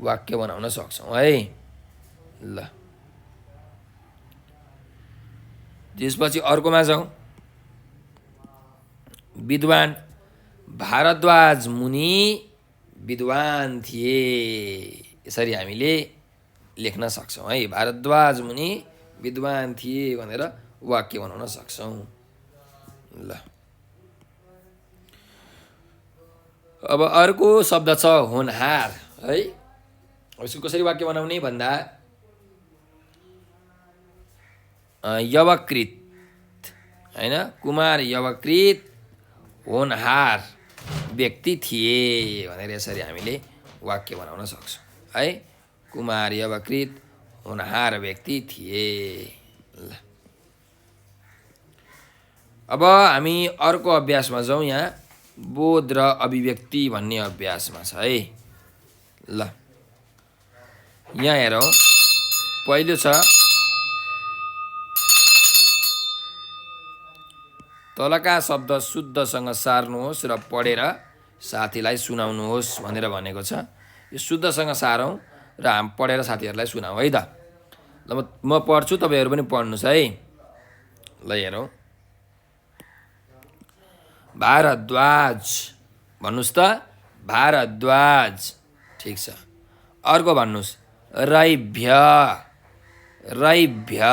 Speaker 1: वाक्य बनाउन सक्छौँ है। ल त्यसपछि अर्कोमा जाउँ। विद्वान, भारद्वाज मुनि विद्वान थिए, यसरी हामीले लेख्न सक्छौँ है। भारद्वाज मुनि विद्वान थिए भनेर वाक्य बनाउन सक्छौँ। ल अब अर्को शब्द छ होनहार है। यसको कसरी वाक्य बनाउने भन्दा यवकृत होइन, कुमार यवकृत होनहार व्यक्ति थिए भनेर यसरी हामीले वाक्य बनाउन सक्छौँ है। कुमार यवकृत होनहार व्यक्ति थिए। ल अब हामी अर्को अभ्यासमा जाउँ। यहाँ बोध र अभिव्यक्ति भन्ने अभ्यासमा छ है। ल यहाँ हेरौँ, पहिलो छ तलका शब्द शुद्धसँग सार्नुहोस् र पढेर साथीलाई सुनाउनुहोस् भनेर भनेको छ। यो शुद्धसँग सारौँ र हामी पढेर साथीहरूलाई सुनाऊ है त। ल म पढ्छु, तपाईँहरू पनि पढ्नुहोस् है। ल हेरौँ, भारद्वाज भन्नुहोस् त, भारद्वाज ठिक छ। अर्को भन्नुहोस् रैभ्य, रैभ्य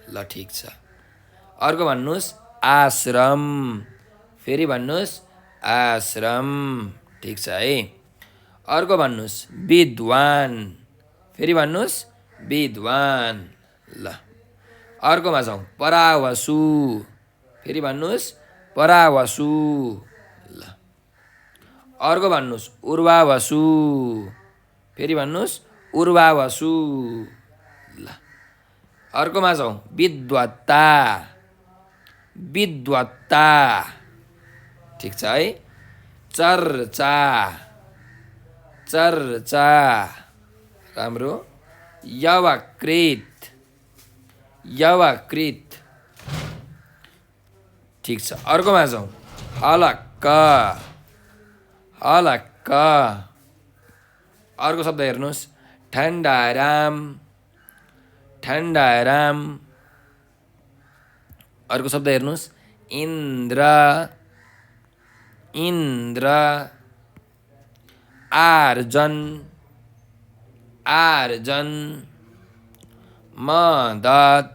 Speaker 1: ल ठिक छ। अर्को भन्नुहोस् आश्रम, फेरि भन्नुहोस् आश्रम ठिक छ है। अर्को भन्नुहोस् विद्वान, फेरि भन्नुहोस् विद्वान। ल अर्कोमा जाउँ, परावसु, फेरि भन्नुहोस् परावसु। ल अर्को भन्नुहोस् उर्वावसु, फेरि भन्नुहोस् उर्वावसु। ल अर्कोमा जाउँ, विद्वत्ता, विद्वत्ता ठिक छ है। चर्चा, चर्चा राम्रो। यवकृत, यवकृत ठिक छ। अर्कोमा जाउँ, हलक्क, हलक्क। अर्को शब्द हेर्नुहोस्, ठन्डाराम, ठन्डाराम। अर्को शब्द हेर्नुहोस्, इन्द्र, इन्द्र। आर्जन, आर्जन। मदत,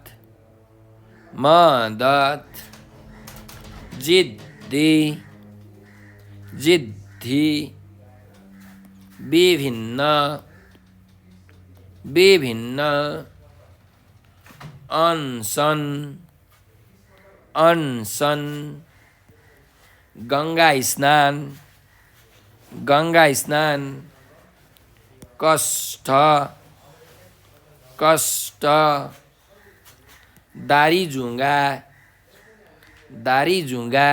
Speaker 1: मदत। जिद्दी, जिद्दी। विभिन्न, विभिन्न। अनसन, अनसन। गङ्गा स्नान, गङ्गा स्नान। कष्ट, कष्ट। दारीजुङ्गा, दारीजुङ्गा।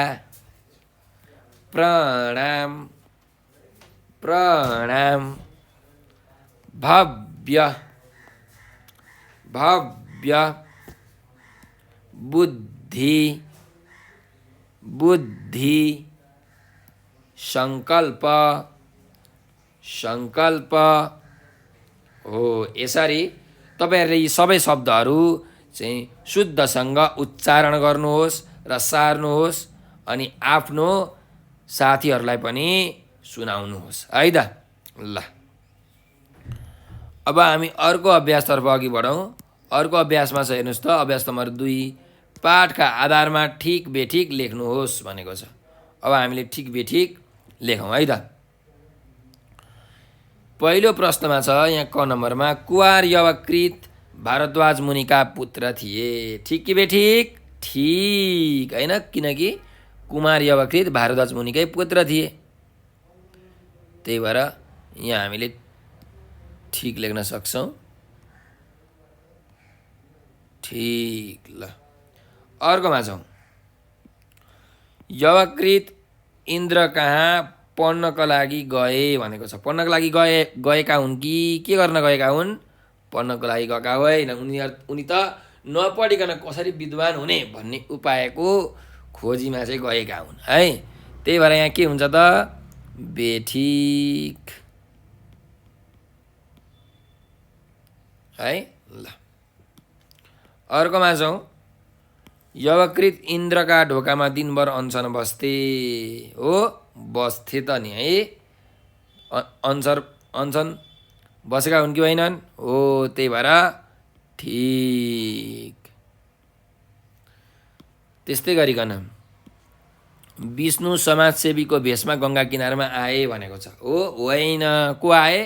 Speaker 1: प्रणाम प्रणाम भव्य भव्य बुद्धि बुद्धि संकल्प संकल्प हो। यसरी तपाईहरुले यी सबै शब्दहरू चाहिँ शुद्धसँग उच्चारण गर्नुहोस् र सार्नुहोस् अनि आफ्नो साथीहरूलाई पनि सुनाउनुहोस् है त। ल अब हामी अर्को अभ्यासतर्फ अघि बढौँ। अर्को अभ्यासमा छ हेर्नुहोस् त, अभ्यास नम्बर 2 पाठका आधारमा ठिक बेठिक लेख्नुहोस् भनेको छ। अब हामीले ठिक बेठिक लेखौँ है त। पहिलो प्रश्नमा छ यहाँ क नम्बरमा कुवार यवकृत भारद्वाज मुनिका पुत्र थिए। ठिक कि बेठिक? ठिक हैन, किनकि कुमार यवकृत भारद्वाज मुनिकै पुत्र थिए। त्यही भएर यहाँ हामीले ठिक लेख्न सक्छौं। ठिक। ल अर्कोमा छौं। यवकृत इन्द्र कहाँ पढ्नका लागि गए भनेको छ। पढ्नका लागि गएका हुन् कि के गर्न गएका हुन्? पढ्नको लागि गएका होइन। उनी त नपढिकन कसरी विद्वान हुने भन्ने उपायको खोजीमा चाहिँ गएका हुन् है। त्यही भएर यहाँ के हुन्छ त? बेठिक है। ल अर्कोमा छौं। यवकृत इन्द्रका ढोकामा दिनभर अनसन बस्थे। हो बस्थे त नि है। अनसन बसेका हुन् कि होइनन्? हो, त्यही भएर ठिक। त्यस्तै गरिकन विष्णु समाजसेवीको भेषमा गङ्गा किनारमा आए भनेको छ। हो होइन, को आए?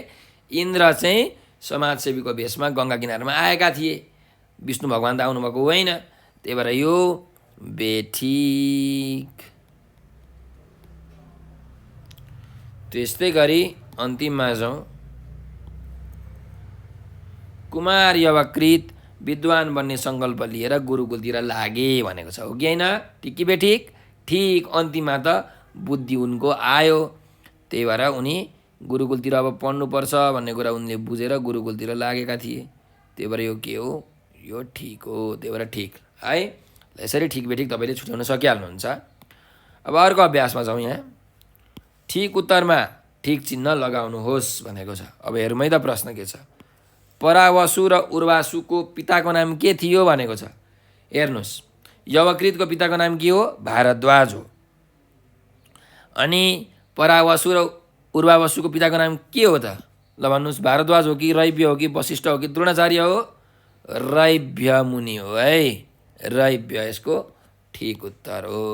Speaker 1: इन्द्र चाहिँ समाजसेवीको भेषमा गङ्गा किनारमा आएका थिए। विष्णु भगवान त आउनुभएको होइन। त्यही भएर यो बेठिक। त्यस्तै गरी अन्तिममा जाउँ। कुमार यवकृत विद्वान बन्ने सङ्कल्प लिएर गुरुकुलतिर लागे भनेको छ। हो कि होइन? ठिक कि बेठिक? ठिक। अन्तिममा त बुद्धि उनको आयो। त्यही भएर उनी गुरुकुलतिर अब पढ्नुपर्छ भन्ने कुरा उनले बुझेर गुरुकुलतिर लागेका थिए। त्यही भएर यो के हो? यो ठिक हो। त्यही भएर ठिक है। यसरी ठिक बेठिक तपाईँले छुट्याउन सकिहाल्नुहुन्छ। अब अर्को अभ्यासमा जाउँ। यहाँ ठिक उत्तरमा ठिक चिन्ह लगाउनुहोस् भनेको छ। अब हेरौँ है त प्रश्न के छ। परावसु र उर्वासुको पिताको नाम के थियो भनेको छ। हेर्नुहोस्, यवकृतको पिताको नाम के हो? भारद्वाज हो। अनि परावसु र उर्वावसुको पिताको नाम के हो त? ल भन्नुहोस्, भारद्वाज हो कि रैव्य हो कि वशिष्ठ हो कि द्रोणाचार्य हो? रैव्य मुनि हो है। रैव्य यसको ठिक उत्तर हो।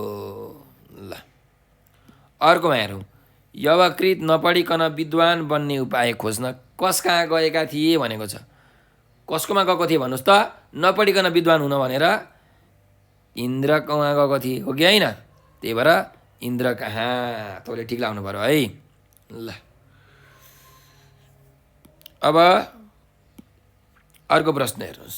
Speaker 1: ल अर्कोमा हेरौँ। यवकृत नपढिकन विद्वान बन्ने उपाय खोज्न कस कहाँ गएका थिए भनेको छ। कसकोमा गएको थिए भन्नुहोस् त? नपढिकन विद्वान हुन भनेर इन्द्र कहाँ गएको थिए। हो कि होइन? त्यही भएर इन्द्र कहाँ, तपाईँले ठिक लाउनु पर्यो है। ल अब अर्को प्रश्न हेर्नुहोस्।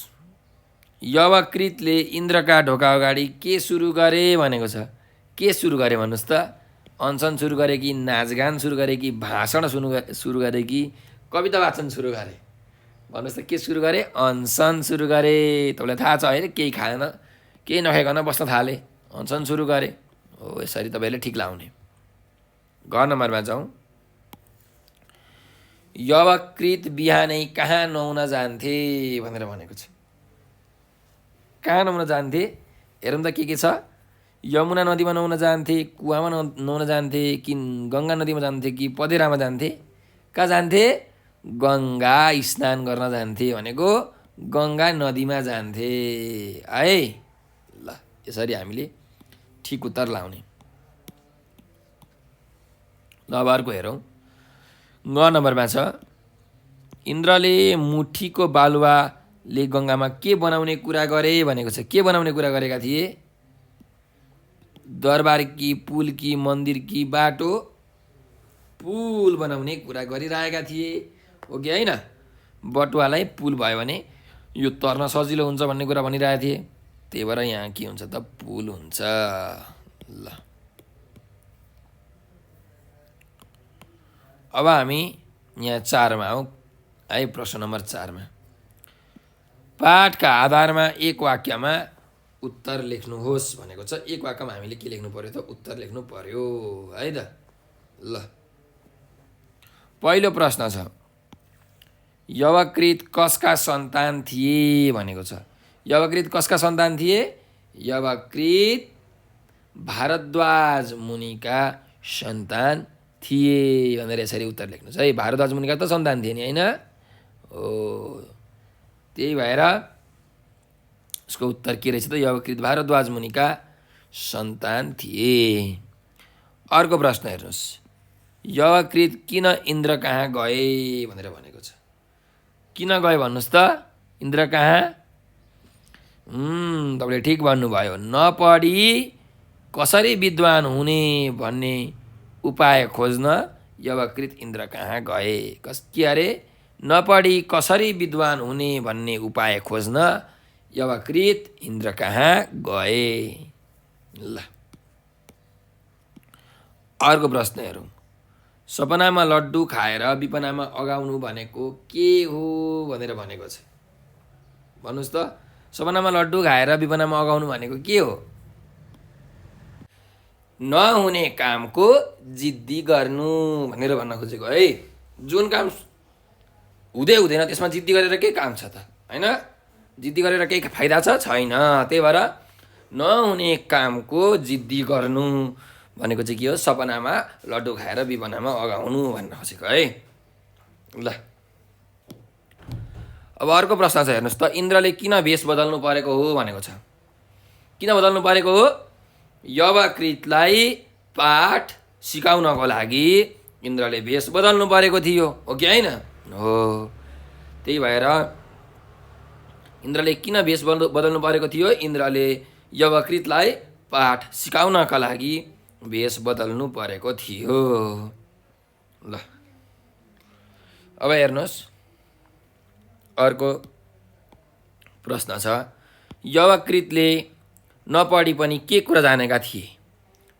Speaker 1: यवकृतले इन्द्रका ढोका अगाडि के सुरु गरे भनेको छ। के सुरु गरे भन्नुहोस् त? अनसन सुरु गरे कि नाचगान सुरु गरे कि भाषण सुरु गरे कि कविता वाचन सुरु गरे भन्नुहोस् त? के सुरु गरे? अनसन सुरु गरे। तपाईँलाई थाहा छ होइन? केही खाएन, केही नखाइकन बस्न थाले, अनसन सुरु गरे। हो यसरी तपाईँले ठिक लाउने। ग नम्बरमा जाउँ। यवकृत बिहानै कहाँ नुहाउन जान्थे भनेर भनेको छ। कहाँ नुहाउन जान्थे? हेरौँ त के छ। यमुना नदीमा नुहाउन जान्थे, कुवामा नुहाउन जान्थे कि गङ्गा नदीमा जान्थे कि पदेरामा जान्थे? कहाँ जान्थे? गङ्गा स्नान गर्न जान्थे भनेको गङ्गा नदीमा जान्थे है। ल यसरी हामीले ठिक उत्तर लाउने। ल अब अर्को हेरौँ। ग नम्बरमा छ। इन्द्रले मुठीको बालुवाले गङ्गामा के बनाउने कुरा गरे भनेको छ। के बनाउने कुरा गरेका थिए? दरबार कि पुल कि मन्दिर कि बाटो? पुल बनाउने कुरा गरिरहेका थिए। हो कि होइन? बटुवालाई पुल भयो भने यो तर्न सजिलो हुन्छ भन्ने कुरा भनिरहेका थिए। त्यही भएर यहाँ के हुन्छ त? पुल हुन्छ। ल अब हामी यहाँ 4मा हौँ है। प्रश्न नम्बर 4मा पाठका आधारमा एक वाक्यमा उत्तर लेख्नुहोस् भनेको छ। एक वाक्यमा हामीले के लेख्नु पर्यो त? उत्तर लेख्नु पर्यो है त। ल पहिलो प्रश्न छ, यवकृत कसका सन्तान थिए भनेको छ। यवकृत कसका सन्तान थिए? यवकृत भारद्वाज मुनिका सन्तान थिए भनेर यसरी उत्तर लेख्नुहोस् है। भारद्वाज मुनिका त सन्तान थिए नि होइन? हो, त्यही भएर उसको उत्तर के रहेछ त? यवकृत भारद्वाज मुनिका सन्तान थिए। अर्को प्रश्न हेर्नुहोस्, यवकृत किन इन्द्र कहाँ गए भनेर भनेको छ। किन गए भन्नुहोस् त? इन्द्र कहाँ? तपाईँले ठिक भन्नुभयो। नपढी कसरी विद्वान हुने भन्ने उपाय खोज्न यवकृत इन्द्र कहाँ गए। के अरे? नपढी कसरी विद्वान हुने भन्ने उपाय खोज्न यवकृत इन्द्र कहाँ गए। ल अर्को प्रश्न हेरौँ, सपनामा लड्डु खाएर विपनामा अगाउनु भनेको के हो भनेर भनेको छ। भन्नुहोस् त, सपनामा लड्डु खाएर विपनामा अगाउनु भनेको के हो? नहुने कामको जिद्दी गर्नु भनेर भन्न खोजेको है। जुन काम हुँदै हुँदैन त्यसमा जिद्दी गरेर के काम छ त? होइन, जिद्दी गरेर केही फाइदा छ? छैन। त्यही भएर नहुने कामको जिद्दी गर्नु भनेको चाहिँ के हो? सपनामा लड्डु खाएर विपनामा अगाउनु भन्न खोजेको है। ल अब अर्को प्रश्न छ हेर्नुहोस् त, इन्द्रले किन भेष बदल्नु परेको हो भनेको छ। किन बदल्नु परेको हो? यवकृतलाई पाठ सिकाउनको लागि इन्द्रले भेष बदल्नु परेको थियो, हो कि होइन? हो, त्यही भएर इन्द्रले किन भेष बदल्नु परेको थियो? इन्द्रले यवकृतलाई पाठ सिकाउनका लागि भेष बदल्नु परेको थियो। ल अब हेर्नुहोस्, अर्को प्रश्न छ, यवकृतले नपढी पनि के कुरा जानेका थिए।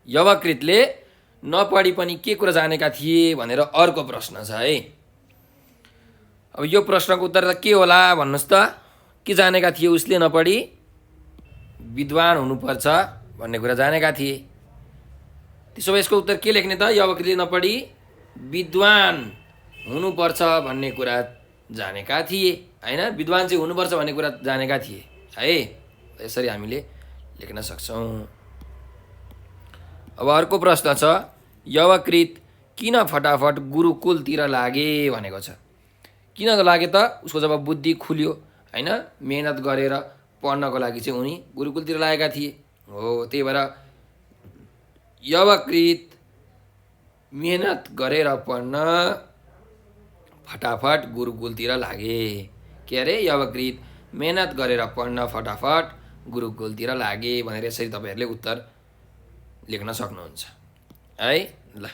Speaker 1: यवकृतले नपढी पनि के कुरा जानेका थिए भनेर अर्को प्रश्न छ है। अब यो प्रश्नको उत्तर त के होला भन्नुहोस् त? के जानेका थिए उसले? नपढी विद्वान हुनुपर्छ भन्ने कुरा जानेका थिए। त्यसो भए यसको उत्तर के लेख्ने त? यवकृतले नपढी विद्वान हुनुपर्छ भन्ने कुरा जानेका थिए होइन? विद्वान चाहिँ हुनुपर्छ भन्ने कुरा जानेका थिए है। यसरी हामीले लेख्न सक्छौँ। अब अर्को प्रश्न छ, यवकृत किन फटाफट गुरुकुलतिर लागे भनेको छ। किन लागे त? उसको जब बुद्धि खुल्यो होइन, मेहनत गरेर पढ्नको लागि चाहिँ उनी गुरुकुलतिर लागेका थिए। हो, त्यही भएर यवकृत मेहनत गरेर पढ्न फटाफट गुरुकुलतिर लागे। के अरे? यवकृत मेहनत गरेर पढ्न फटाफट गुरुकुलतिर लागे भनेर यसरी तपाईँहरूले उत्तर लेख्न सक्नुहुन्छ है। ल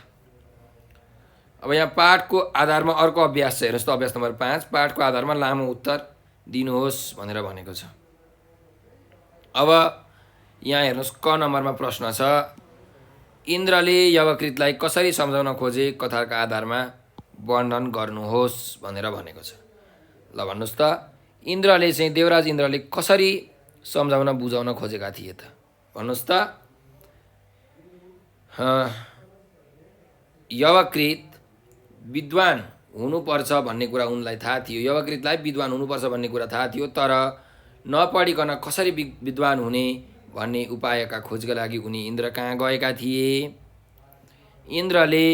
Speaker 1: अब यहाँ पाठको आधारमा अर्को अभ्यास छ हेर्नुहोस् त। अभ्यास नम्बर 5, पाठको आधारमा लामो उत्तर दिनुहोस् भनेर भनेको छ। अब यहाँ हेर्नुहोस्, क नम्बरमा प्रश्न छ, इन्द्रले यवकृतलाई कसरी सम्झाउन खोजे कथाका आधारमा वर्णन गर्नुहोस् भनेर भनेको छ। ल भन्नुहोस् त, इन्द्रले चाहिँ देवराज इन्द्रले कसरी सम्झाउन बुझाउन खोजेका थिए त? भन्नुहोस् त। यवकृत विद्वान हुनुपर्छ भन्ने कुरा उनलाई थाहा थियो। यवकृतलाई विद्वान हुनुपर्छ भन्ने कुरा थाहा थियो, तर नपढिकन कसरी विद्वान हुने भन्ने उपायका खोजका लागि उनी इन्द्र कहाँ गएका थिए। इन्द्रले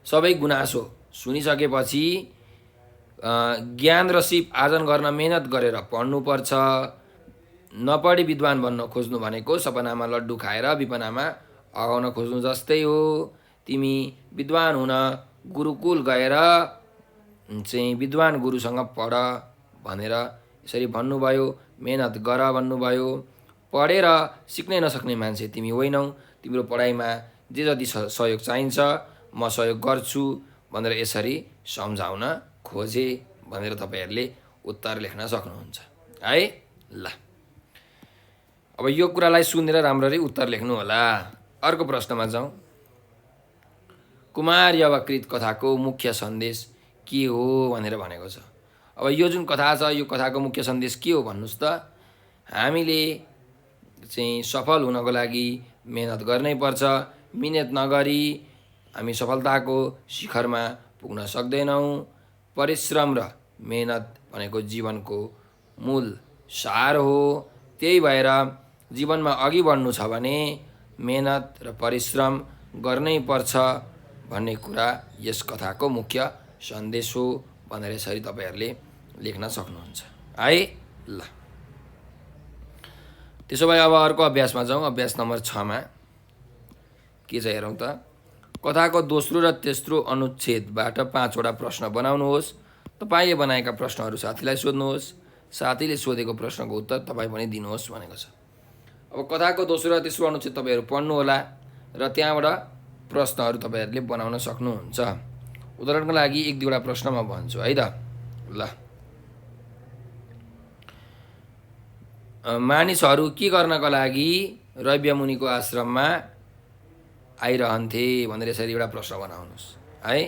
Speaker 1: सबै गुनासो सुनिसकेपछि ज्ञान र सिप आर्जन गर्न मेहनत गरेर पढ्नुपर्छ। नपढी विद्वान बन्न खोज्नु भनेको सपनामा लड्डु खाएर विपनामा अगाउन खोज्नु जस्तै हो। तिमी विद्वान हुन गुरुकुल गएर चाहिँ विद्वान गुरुसँग पढ भनेर यसरी भन्नुभयो। मेहनत गर भन्नुभयो। पढेर सिक्नै नसक्ने मान्छे तिमी होइनौ। तिम्रो पढाइमा जे जति सहयोग चाहिन्छ म सहयोग गर्छु भनेर यसरी सम्झाउन खोजे भनेर तपाईँहरूले उत्तर लेख्न सक्नुहुन्छ है। ल अब यो कुरालाई सुनेर राम्ररी उत्तर लेख्नु होला। अर्को प्रश्नमा जाउँ। कुमार यवकृत कथाको मुख्य सन्देश के हो भनेर भनेको छ। अब यो जुन कथा छ यो कथाको मुख्य सन्देश के हो भन्नुहोस् त। हामीले चाहिँ सफल हुनको लागि मेहनत गर्नै पर्छ। मिहिनेत नगरी हामी सफलताको शिखरमा पुग्न सक्दैनौँ। परिश्रम र मेहनत भनेको जीवनको मूल सार हो। त्यही भएर जीवनमा अघि बढ्नु छ भने मेहनत र परिश्रम गर्नै पर्छ भन्ने कुरा यस कथाको मुख्य सन्देश हो भनेर यसरी तपाईहरूले लेख्न सक्नुहुन्छ है। ल त्यसो भए अब अर्को अभ्यासमा जाउँ। अभ्यास नम्बर 6 मा के छ हेरौँ त। कथाको दोस्रो र तेस्रो अनुच्छेदबाट 5 वटा प्रश्न बनाउनुहोस्। तपाईँले बनाएका प्रश्नहरू साथीलाई सोध्नुहोस्। साथीले सोधेको प्रश्नको उत्तर तपाईँ पनि दिनुहोस् भनेको छ। अब कथाको दोस्रो र तेस्रो अनुच्छेद तपाईँहरू पढ्नुहोला र त्यहाँबाट प्रश्नहरू तपाईँहरूले बनाउन सक्नुहुन्छ। उदाहरणको लागि 1-2 वटा प्रश्न म भन्छु है त। ल मानिसहरू के गर्नका लागि रव्यमुनिको आश्रममा आइरहन्थे भनेर यसरी एउटा प्रश्न बनाउनुहोस् है।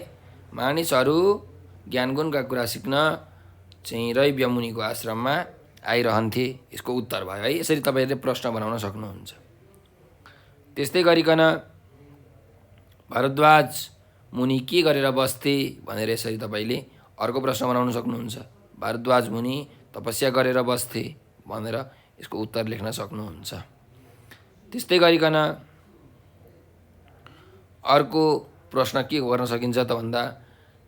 Speaker 1: मानिसहरू ज्ञानगुणका कुरा सिक्न चाहिँ रव्यमुनिको आश्रममा आइरहन्थे, यसको उत्तर भयो है। यसरी तपाईँहरूले प्रश्न बनाउन सक्नुहुन्छ। त्यस्तै गरिकन भारद्वाज मुनि के गरेर बस्थे भनेर यसरी तपाईँले अर्को प्रश्न बनाउन सक्नुहुन्छ। भारद्वाज मुनि तपस्या गरेर बस्थे भनेर यसको उत्तर लेख्न सक्नुहुन्छ। त्यस्तै गरिकन अर्को प्रश्न के गर्न सकिन्छ त भन्दा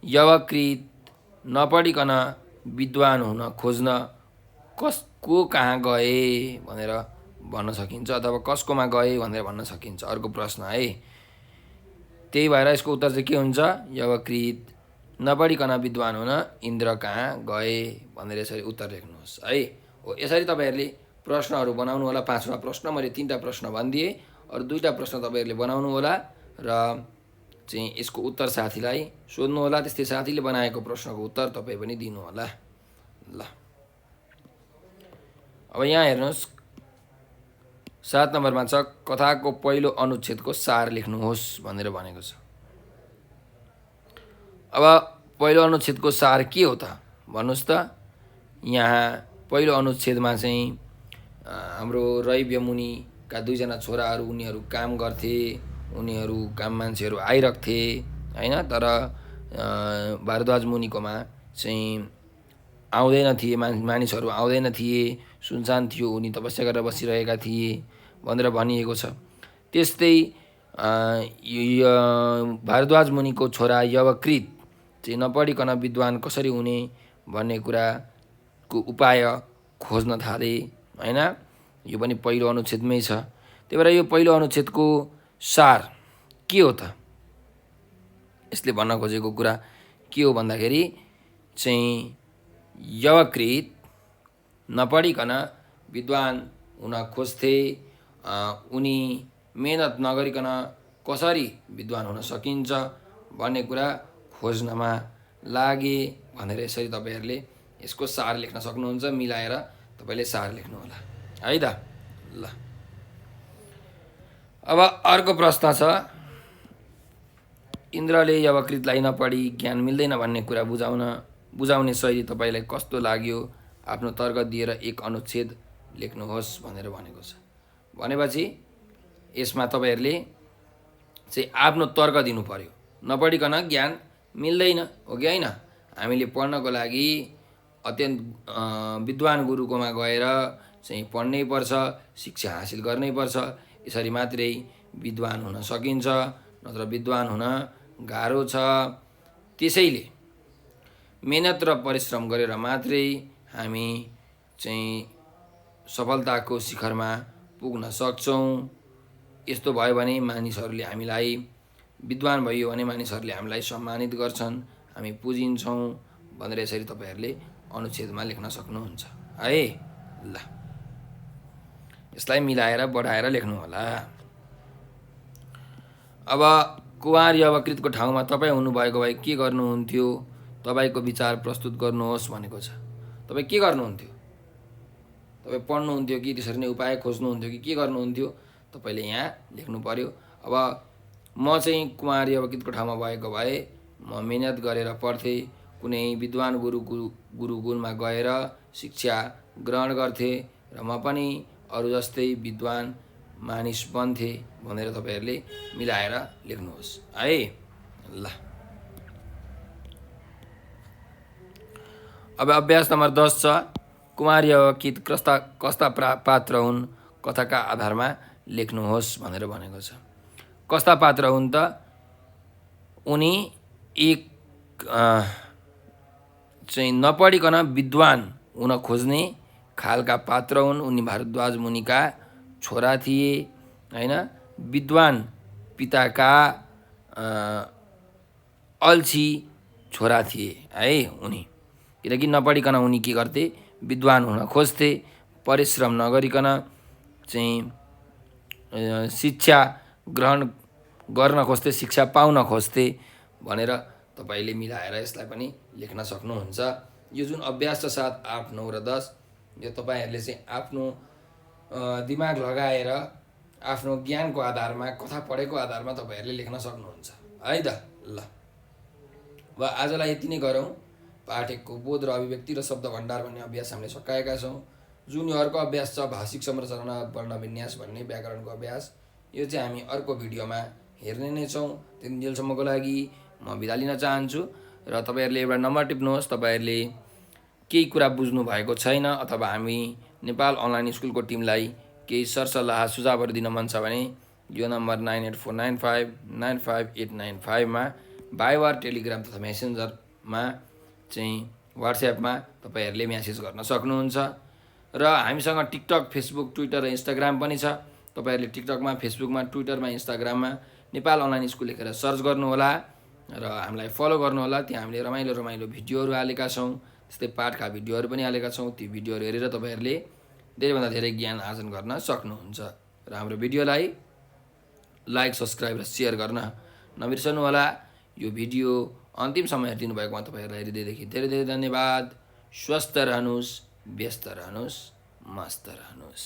Speaker 1: यवकृत नपढिकन विद्वान हुन खोज्न कसको कहाँ गए भनेर भन्न सकिन्छ, अथवा कसकोमा गए भनेर भन्न सकिन्छ। अर्को प्रश्न है। त्यही भएर यसको उत्तर चाहिँ के हुन्छ, यवकृत नपढिकन विद्वान हुन इन्द्र कहाँ गए भनेर यसरी उत्तर लेख्नुहोस् है। हो यसरी तपाईँहरूले प्रश्नहरू बनाउनु होला। 5 वटा प्रश्न, मैले 3टा प्रश्न भनिदिएँ। अरू 2टा प्रश्न तपाईँहरूले बनाउनु होला र चाहिँ यसको उत्तर साथीलाई सोध्नु होला। त्यस्तै साथीले बनाएको प्रश्नको उत्तर तपाईँ पनि दिनु होला। ल अब यहाँ हेर्नुहोस् 7 नम्बरमा छ कथाको पहिलो अनुच्छेदको सार लेख्नुहोस् भनेर भनेको छ। अब पहिलो अनुच्छेदको सार के हो त भन्नुहोस् त। यहाँ पहिलो अनुच्छेदमा चाहिँ हाम्रो रव्यमुनिका 2 जना छोराहरू उनीहरू काम गर्थे, उनीहरू काम मान्छेहरू आइरहन्थे हैन। तर भारद्वाज मुनिकोमा चाहिँ आउँदैन थिए, मानिसहरू आउँदैन थिए, सुनसान थियो, उनी तपस्या गरेर बसिरहेका थिए भनेर भनिएको छ। त्यस्तै भारद्वाज मुनिको छोरा यवकृत चाहिँ नपढिकन विद्वान कसरी हुने भन्ने कुराको उपाय खोज्न थाले हैन। यो पनि पहिलो अनुच्छेदमै छ। त्यही भएर यो पहिलो अनुच्छेदको सार के हो त, यसले भन्न खोजेको कुरा के हो भन्दाखेरि चाहिँ यवकृत नपढिकन विद्वान हुन खोज्थे, उनी मेहनत नगरिकन कसरी विद्वान हुन सकिन्छ भन्ने कुरा खोज्नमा लागे भनेर यसरी तपाईँहरूले यसको सार लेख्न सक्नुहुन्छ। मिलाएर तपाईँले सार लेख्नु होला है त। ल अब अर्को प्रश्न छ, इन्द्रले यवकृतलाई नपढी ज्ञान मिल्दैन भन्ने कुरा बुझाउने शैली तपाईँलाई कस्तो लाग्यो, आफ्नो तर्क दिएर एक अनुच्छेद लेख्नुहोस् भनेर भनेको छ। भनेपछि यसमा तपाईँहरूले चाहिँ आफ्नो तर्क दिनु पर्यो। नपढिकन ज्ञान मिल्दैन हो कि होइन। हामीले पढ्नको लागि अत्यन्त विद्वान गुरुकोमा गएर चाहिँ पढ्नै पर्छ, शिक्षा हासिल गर्नै पर्छ। यसरी मात्रै विद्वान हुन सकिन्छ, नत्र विद्वान हुन गाह्रो छ। त्यसैले मेहनत र परिश्रम गरेर मात्रै हामी चाहिँ सफलताको शिखरमा पुग्न सक्छौँ। यस्तो भयो भने मानिसहरूले हामीलाई, विद्वान भइयो भने मानिसहरूले हामीलाई सम्मानित गर्छन्, हामी पुजिन्छौँ भनेर यसरी तपाईँहरूले अनुच्छेदमा लेख्न सक्नुहुन्छ है। ल यसलाई मिलाएर बढाएर लेख्नु होला। अब कुमार यवकृतको ठाउँमा तपाईँ हुनुभएको भए के गर्नुहुन्थ्यो, तपाईँको विचार प्रस्तुत गर्नुहोस् भनेको छ। तपाईँ के गर्नुहुन्थ्यो, तपाईँ पढ्नुहुन्थ्यो कि त्यसरी नै उपाय खोज्नुहुन्थ्यो कि के गर्नुहुन्थ्यो, तपाईँले यहाँ लेख्नु पर्यो। अब म चाहिँ कुमारी अवकितको ठाउँमा भएको भए म मिहिनेत गरेर पढ्थेँ, कुनै विद्वान गुरुकुलमा गएर शिक्षा ग्रहण गर्थेँ र म पनि अरू जस्तै विद्वान मानिस बन्थेँ भनेर तपाईँहरूले मिलाएर लेख्नुहोस् है। ल अब अभ्यास नम्बर 10 छ। कुमारी अवकित कस्ता पात्र हुन् कथाका आधारमा लेख्नुहोस् भनेर भनेको छ। कस्ता पात्र हुन् त? उनी एक चाहिँ नपढिकन विद्वान हुन खोज्ने खालका पात्र हुन्। उनी भारद्वाज मुनिका छोरा थिए हैन। विद्वान पिताका अल्छी छोरा थिए है उनी, किनकि नपढिकन उनी के गर्थे? विद्वान हुन खोज्थे, परिश्रम नगरिकन चाहिँ शिक्षा ग्रहण गर्न खोज्थे, शिक्षा पाउन खोज्थे भनेर तपाईँले मिलाएर यसलाई पनि लेख्न सक्नुहुन्छ। यो जुन अभ्यास छ 7, 8, 9 र 10 यो तपाईँहरूले चाहिँ आफ्नो दिमाग लगाएर आफ्नो ज्ञानको आधारमा कथा पढेको आधारमा तपाईँहरूले लेख्न सक्नुहुन्छ है त। ल अब आजलाई यति नै गरौँ। पाठ 1 को बोध र अभिव्यक्ति र शब्द भण्डार भन्ने अभ्यास हामीले सकाएका छौँ। जुन यो अर्को अभ्यास छ भाषिक संरचना वर्ण विन्यास भन्ने व्याकरणको अभ्यास, यो चाहिँ हामी अर्को भिडियोमा हेर्ने नै छौँ। त्यतिन्जेलसम्मको लागि म बिदा लिन चाहन्छु र तपाईँहरूले एउटा नम्बर टिप्नुहोस्। तपाईँहरूले केही कुरा बुझ्नु भएको छैन अथवा हामी नेपाल अनलाइन स्कुलको टिमलाई केही सरसल्लाह सुझावहरू दिन मन छ भने यो नम्बर 9849595895 मा भाइबर, टेलिग्राम तथा मेसेन्जरमा चाहिँ वाट्सएपमा तपाईँहरूले म्यासेज गर्न सक्नुहुन्छ। र हामीसँग टिकटक, फेसबुक, ट्विटर र इन्स्टाग्राम पनि छ। तपाईँहरूले टिकटकमा, फेसबुकमा, ट्विटरमा, इन्स्टाग्राममा नेपाल अनलाइन स्कुल लेखेर सर्च गर्नुहोला र हामीलाई फलो गर्नुहोला। त्यहाँ हामीले रमाइलो भिडियोहरू हालेका छौँ, त्यस्तै पाठका भिडियोहरू पनि हालेका छौँ। ती भिडियोहरू हेरेर तपाईँहरूले धेरैभन्दा धेरै ज्ञान आर्जन गर्न सक्नुहुन्छ। र हाम्रो भिडियोलाई लाइक, सब्सक्राइब र सेयर गर्न नबिर्सनुहोला। यो भिडियो अन्तिमसम्म हेरिदिनु भएकोमा तपाईँहरूलाई हृदयदेखि धेरै धेरै धन्यवाद। स्वस्थ रहनुहोस्, व्यस्त रहनुहोस्, मस्त रहनुहोस्।